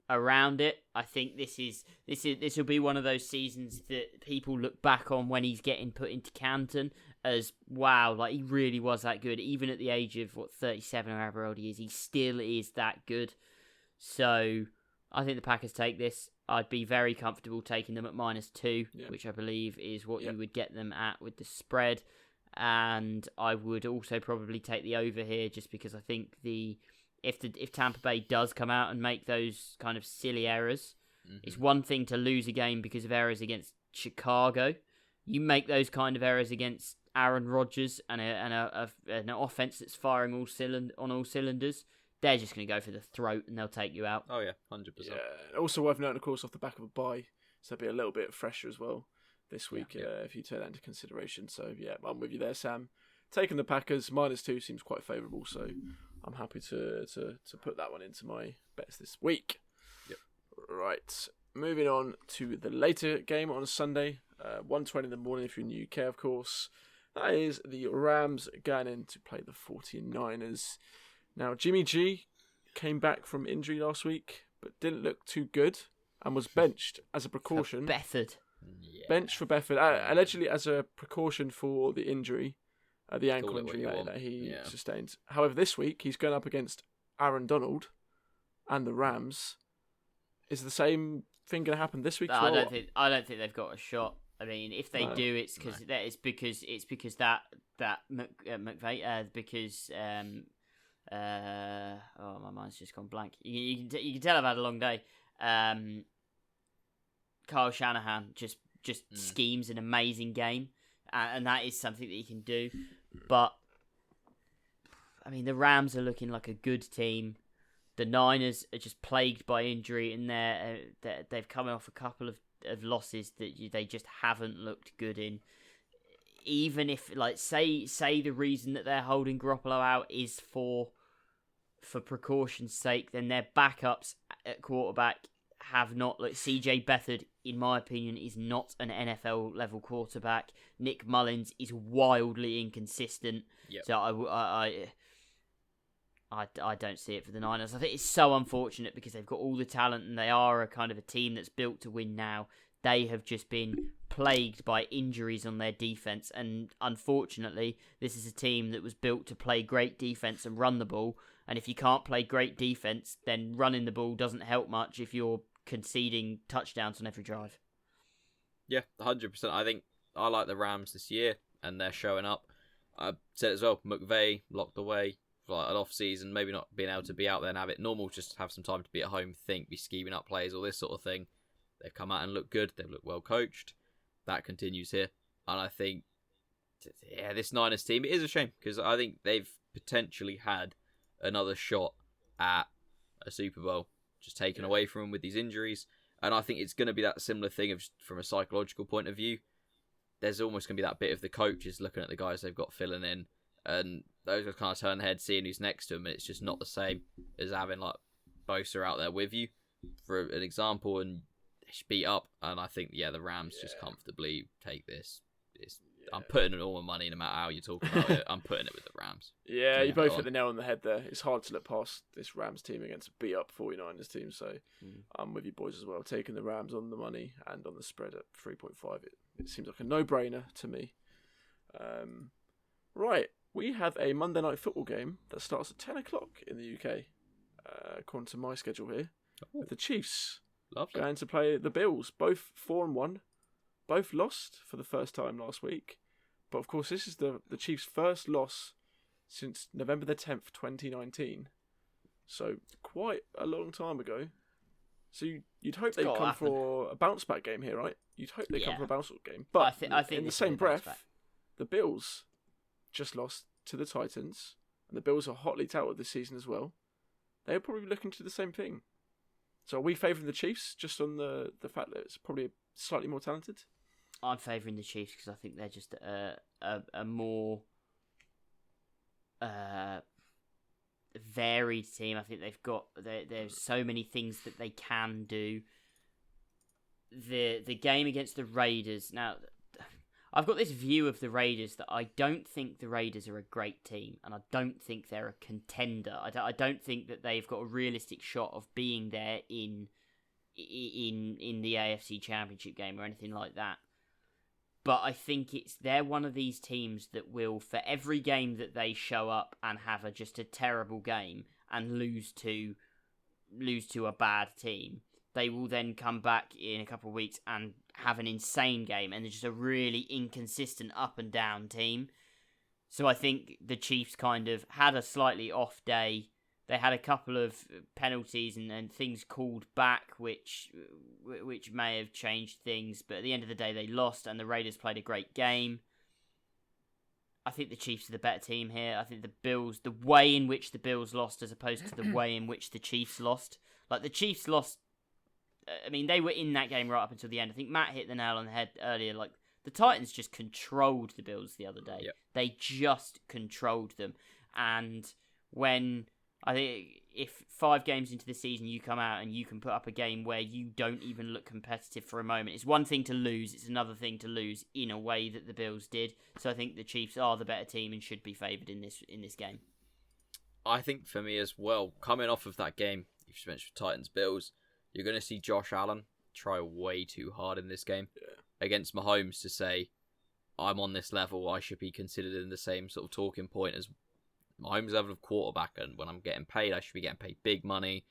around it. I think this will be one of those seasons that people look back on when he's getting put into Canton as, wow, like he really was that good. Even at the age of 37 or however old he is, he still is that good. So I think the Packers take this. I'd be very comfortable taking them at -2, which I believe is what you would get them at with the spread. And I would also probably take the over here, just because I think if Tampa Bay does come out and make those kind of silly errors, it's one thing to lose a game because of errors against Chicago. You make those kind of errors against Aaron Rodgers and an offense that's firing on all cylinders, they're just going to go for the throat and they'll take you out. Oh yeah, 100%. Yeah. Also worth noting, of course, off the back of a bye, so it'll be a little bit fresher as well this week if you take that into consideration. So yeah, I'm with you there, Sam. Taking the Packers -2 seems quite favourable, so I'm happy to put that one into my bets this week. Yep. Right, moving on to the later game on Sunday, 1:20 in the morning if you're in the UK, of course. That is the Rams going in to play the 49ers. Now, Jimmy G came back from injury last week, but didn't look too good and was benched as a precaution. Bethard. Yeah. Benched for Bethard, allegedly as a precaution for the injury, the ankle injury that he sustained. However, this week he's going up against Aaron Donald and the Rams. Is the same thing going to happen this week? I don't think they've got a shot. I mean, if they do, it's because that McVay because my mind's just gone blank. You can tell I've had a long day. Kyle Shanahan just schemes an amazing game, and that is something that he can do. But I mean, the Rams are looking like a good team. The Niners are just plagued by injury, and they've come off a couple of losses that they just haven't looked good in. Even if, like, say the reason that they're holding Garoppolo out is for precaution's sake, then their backups at quarterback have not. Like, CJ Beathard, in my opinion, is not an NFL level quarterback. Nick Mullins is wildly inconsistent. Yep. So I don't see it for the Niners. I think it's so unfortunate because they've got all the talent and they are a kind of a team that's built to win now. They have just been plagued by injuries on their defense, and unfortunately, this is a team that was built to play great defense and run the ball. And if you can't play great defense, then running the ball doesn't help much if you're conceding touchdowns on every drive. Yeah, 100%. I think I like the Rams this year, and they're showing up. I said as well, McVay locked away. Like an off season, maybe not being able to be out there and have it normal, just have some time to be at home, think, be scheming up plays, all this sort of thing. They've come out and looked good. They've looked well coached. That continues here, and I think, this Niners team, it is a shame because I think they've potentially had another shot at a Super Bowl, just taken away from him with these injuries. And I think it's going to be that similar thing from a psychological point of view. There's almost going to be that bit of the coaches looking at the guys they've got filling in, and those guys kind of turn their head, seeing who's next to them, and it's just not the same as having like Bosa out there with you, for an example, and they should beat up. And I think, the Rams just comfortably take this. I'm putting in all my money, no matter how you talk about it. I'm putting it with the Rams. Yeah, you both hit the nail on the head there. It's hard to look past this Rams team against a beat-up 49ers team, so I'm with you boys as well. Taking the Rams on the money and on the spread at 3.5, it seems like a no-brainer to me. Right, we have a Monday Night Football game that starts at 10 o'clock in the UK, according to my schedule here, with the Chiefs going to play the Bills, both 4-1. Both lost for the first time last week. But of course, this is the Chiefs' first loss since November the 10th, 2019. So quite a long time ago. So you'd hope they'd come for a bounce-back game here, right? You'd hope they'd come for a bounce-back game. But I think in the same breath, the Bills just lost to the Titans. And the Bills are hotly touted this season as well. They're probably looking to do the same thing. So are we favouring the Chiefs just on the fact that it's probably slightly more talented? I'm favouring the Chiefs because I think they're just a more varied team. I think they've got there's so many things that they can do. The game against the Raiders. Now, I've got this view of the Raiders that I don't think the Raiders are a great team, and I don't think they're a contender. I don't think that they've got a realistic shot of being there in the AFC Championship game or anything like that. But I think they're one of these teams that will, for every game that they show up and have just a terrible game and lose to a bad team, they will then come back in a couple of weeks and have an insane game, and they're just a really inconsistent up and down team. So I think the Chiefs kind of had a slightly off day. They had a couple of penalties and things called back, which may have changed things. But at the end of the day, they lost, and the Raiders played a great game. I think the Chiefs are the better team here. I think the Bills, the way in which the Bills lost as opposed to the way in which the Chiefs lost. Like, the Chiefs lost, I mean, they were in that game right up until the end. I think Matt hit the nail on the head earlier. Like, the Titans just controlled the Bills the other day. Yep. They just controlled them. And when... I think if 5 games into the season you come out and you can put up a game where you don't even look competitive for a moment, it's one thing to lose, it's another thing to lose in a way that the Bills did. So I think the Chiefs are the better team and should be favoured in this game. I think for me as well, coming off of that game, you just mentioned Titans-Bills, you're going to see Josh Allen try way too hard in this game against Mahomes to say, I'm on this level, I should be considered in the same sort of talking point as Mahomes' level of quarterback, and when I'm getting paid, I should be getting paid big money.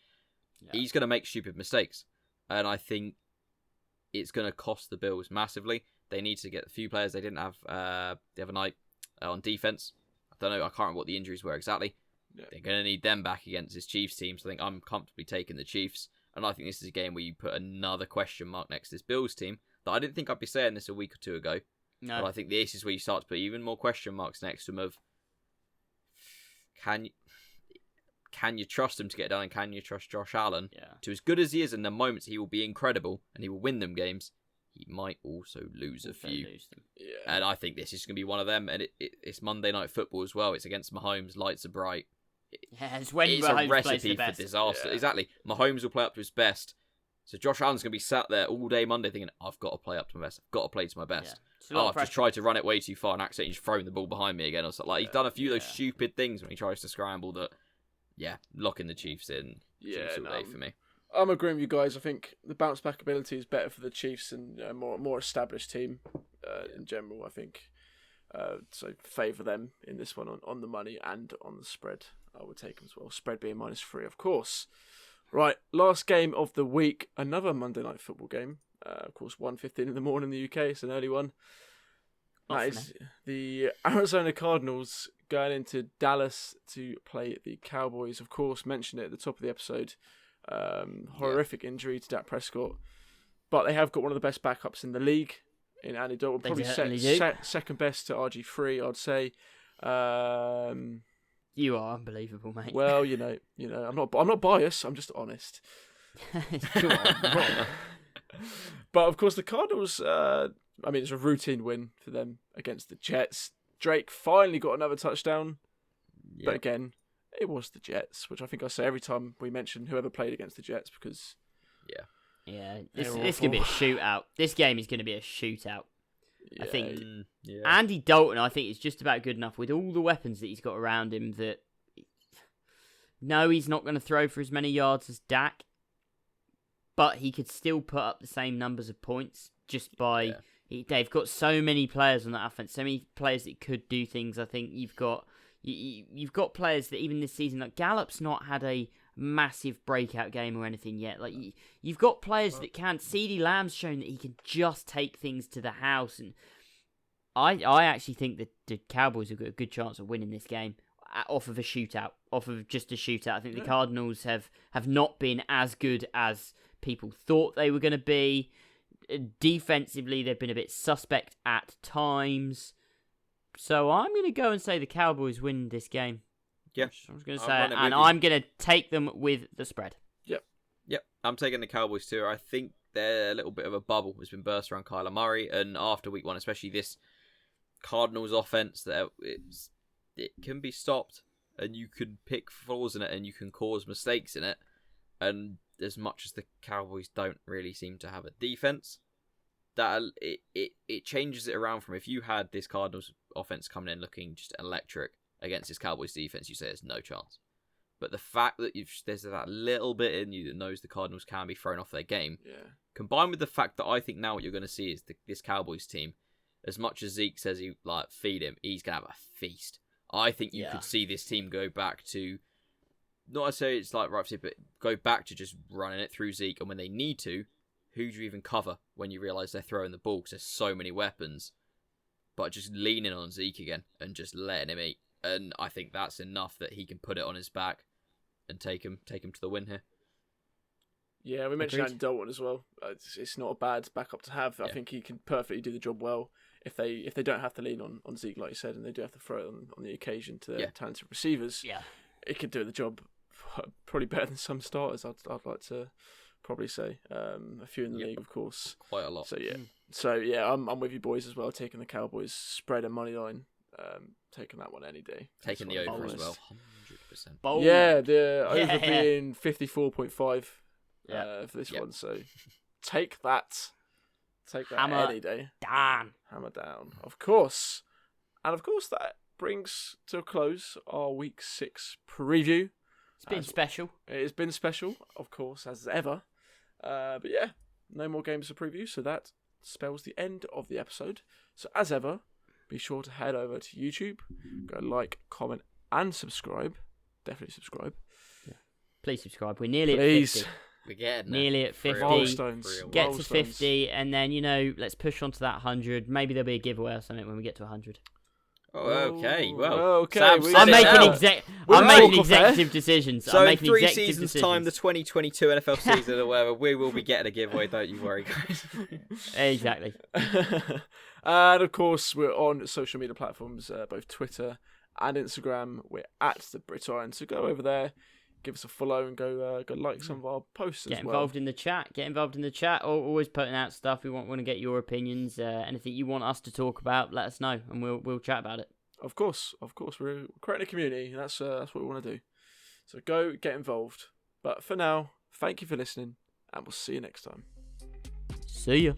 Yeah. He's going to make stupid mistakes, and I think it's going to cost the Bills massively. They need to get a few players they didn't have the other night on defense. I don't know, I can't remember what the injuries were exactly. Yeah. They're going to need them back against this Chiefs team, so I think I'm comfortably taking the Chiefs, and I think this is a game where you put another question mark next to this Bills team that I didn't think I'd be saying this a week or two ago. No. But I think this is where you start to put even more question marks next to them of can you trust him to get it done, and can you trust Josh Allen to, as good as he is in the moments, he will be incredible and he will win them games, he might also lose a few. And I think this is going to be one of them, and it's Monday Night Football as well. It's against Mahomes, lights are bright. It's when it's Mahomes a recipe plays for disaster. Exactly. Mahomes will play up to his best. So Josh Allen's going to be sat there all day Monday thinking, I've got to play up to my best. I've got to play to my best. I've just tried to run it way too far and accidentally just thrown the ball behind me again. Or something. Like, he's done a few of those stupid things when he tries to scramble that, locking the Chiefs in. Chiefs all day for me. I'm agreeing with you guys. I think the bounce back ability is better for the Chiefs and a more established team in general, I think. So favour them in this one on the money and on the spread. I would take them as well. Spread being -3, of course. Right, last game of the week, another Monday Night Football game. Of course, 1:15 in the morning in the UK. It's an early one. That is the Arizona Cardinals going into Dallas to play the Cowboys. Of course, mentioned it at the top of the episode. Horrific injury to Dak Prescott. But they have got one of the best backups in the league in Andy Dalton. Probably second best to RG3, I'd say. You are unbelievable, mate. Well, you know, I'm not biased. I'm just honest. Go on. But of course, the Cardinals. It's a routine win for them against the Jets. Drake finally got another touchdown, but again, it was the Jets, which I think I say every time we mention whoever played against the Jets because. Yeah, this is going to be a shootout. This game is going to be a shootout. Yeah, I think Andy Dalton, I think, is just about good enough with all the weapons that he's got around him that... No, he's not going to throw for as many yards as Dak, but he could still put up the same numbers of points just by... They've got so many players on that offense, so many players that could do things. I think you've got players that even this season, like Gallup's not had a massive breakout game or anything yet. Like you've got players that can. CeeDee Lamb's shown that he can just take things to the house, and I actually think that the Cowboys have got a good chance of winning this game off of a shootout, off of just a shootout. I think the Cardinals have not been as good as people thought they were going to be. Defensively, they've been a bit suspect at times. So I'm going to go and say the Cowboys win this game. Yeah. I was going to say, and I'm going to take them with the spread. Yep. I'm taking the Cowboys too. I think they're a little bit of a bubble has been burst around Kyler Murray, and after week 1, especially this Cardinals offense, it can be stopped, and you can pick flaws in it, and you can cause mistakes in it. And as much as the Cowboys don't really seem to have a defense, that it changes it around from if you had this Cardinals offense coming in looking just electric against this Cowboys defense, you say there's no chance. But the fact that there's that little bit in you that knows the Cardinals can be thrown off their game, combined with the fact that I think now what you're going to see is this Cowboys team, as much as Zeke says he feed him, he's going to have a feast. I think you could see this team go back to, not to say it's like right, but go back to just running it through Zeke, and when they need to, who do you even cover when you realise they're throwing the ball because there's so many weapons, but just leaning on Zeke again and just letting him eat. And I think that's enough that he can put it on his back and take him to the win here. Yeah, we mentioned Andy Dalton as well. It's not a bad backup to have. I think he can perfectly do the job well if they don't have to lean on Zeke, like you said, and they do have to throw it on the occasion to their talented receivers. Yeah, it could do the job probably better than some starters. I'd like to probably say a few in the league, of course, quite a lot. So I'm with you boys as well. Taking the Cowboys spread and money line. Taking that one any day. Taking the over as well. 100%. Bold. Yeah, the over being 54.5 for this one. So take that. Take that Hammer any day. down. Hammer down. Of course. And of course that brings to a close our week 6 preview. It's been special. It has been special, of course, as ever. But yeah, no more games to preview, so that spells the end of the episode. So as ever, be sure to head over to YouTube, go like, comment, and subscribe. Definitely subscribe. Yeah. Please subscribe. We're nearly at 50. We're getting nearly at 50. Milestones. Get to 50, and then, let's push on to that 100. Maybe there'll be a giveaway or something when we get to 100. Oh, okay. Well, okay. I'm making executive decisions. So I'm in making 3 seasons' time, the 2022 NFL season or whatever, we will be getting a giveaway. Don't you worry, guys. Exactly. And of course, we're on social media platforms, both Twitter and Instagram. We're at the Brit Iron, so go over there, give us a follow, and go like some of our posts. Get involved in the chat. Get involved in the chat. Always putting out stuff. We want to get your opinions. Anything you want us to talk about, let us know, and we'll chat about it. Of course, we're creating a community. And that's what we want to do. So go get involved. But for now, thank you for listening, and we'll see you next time. See ya.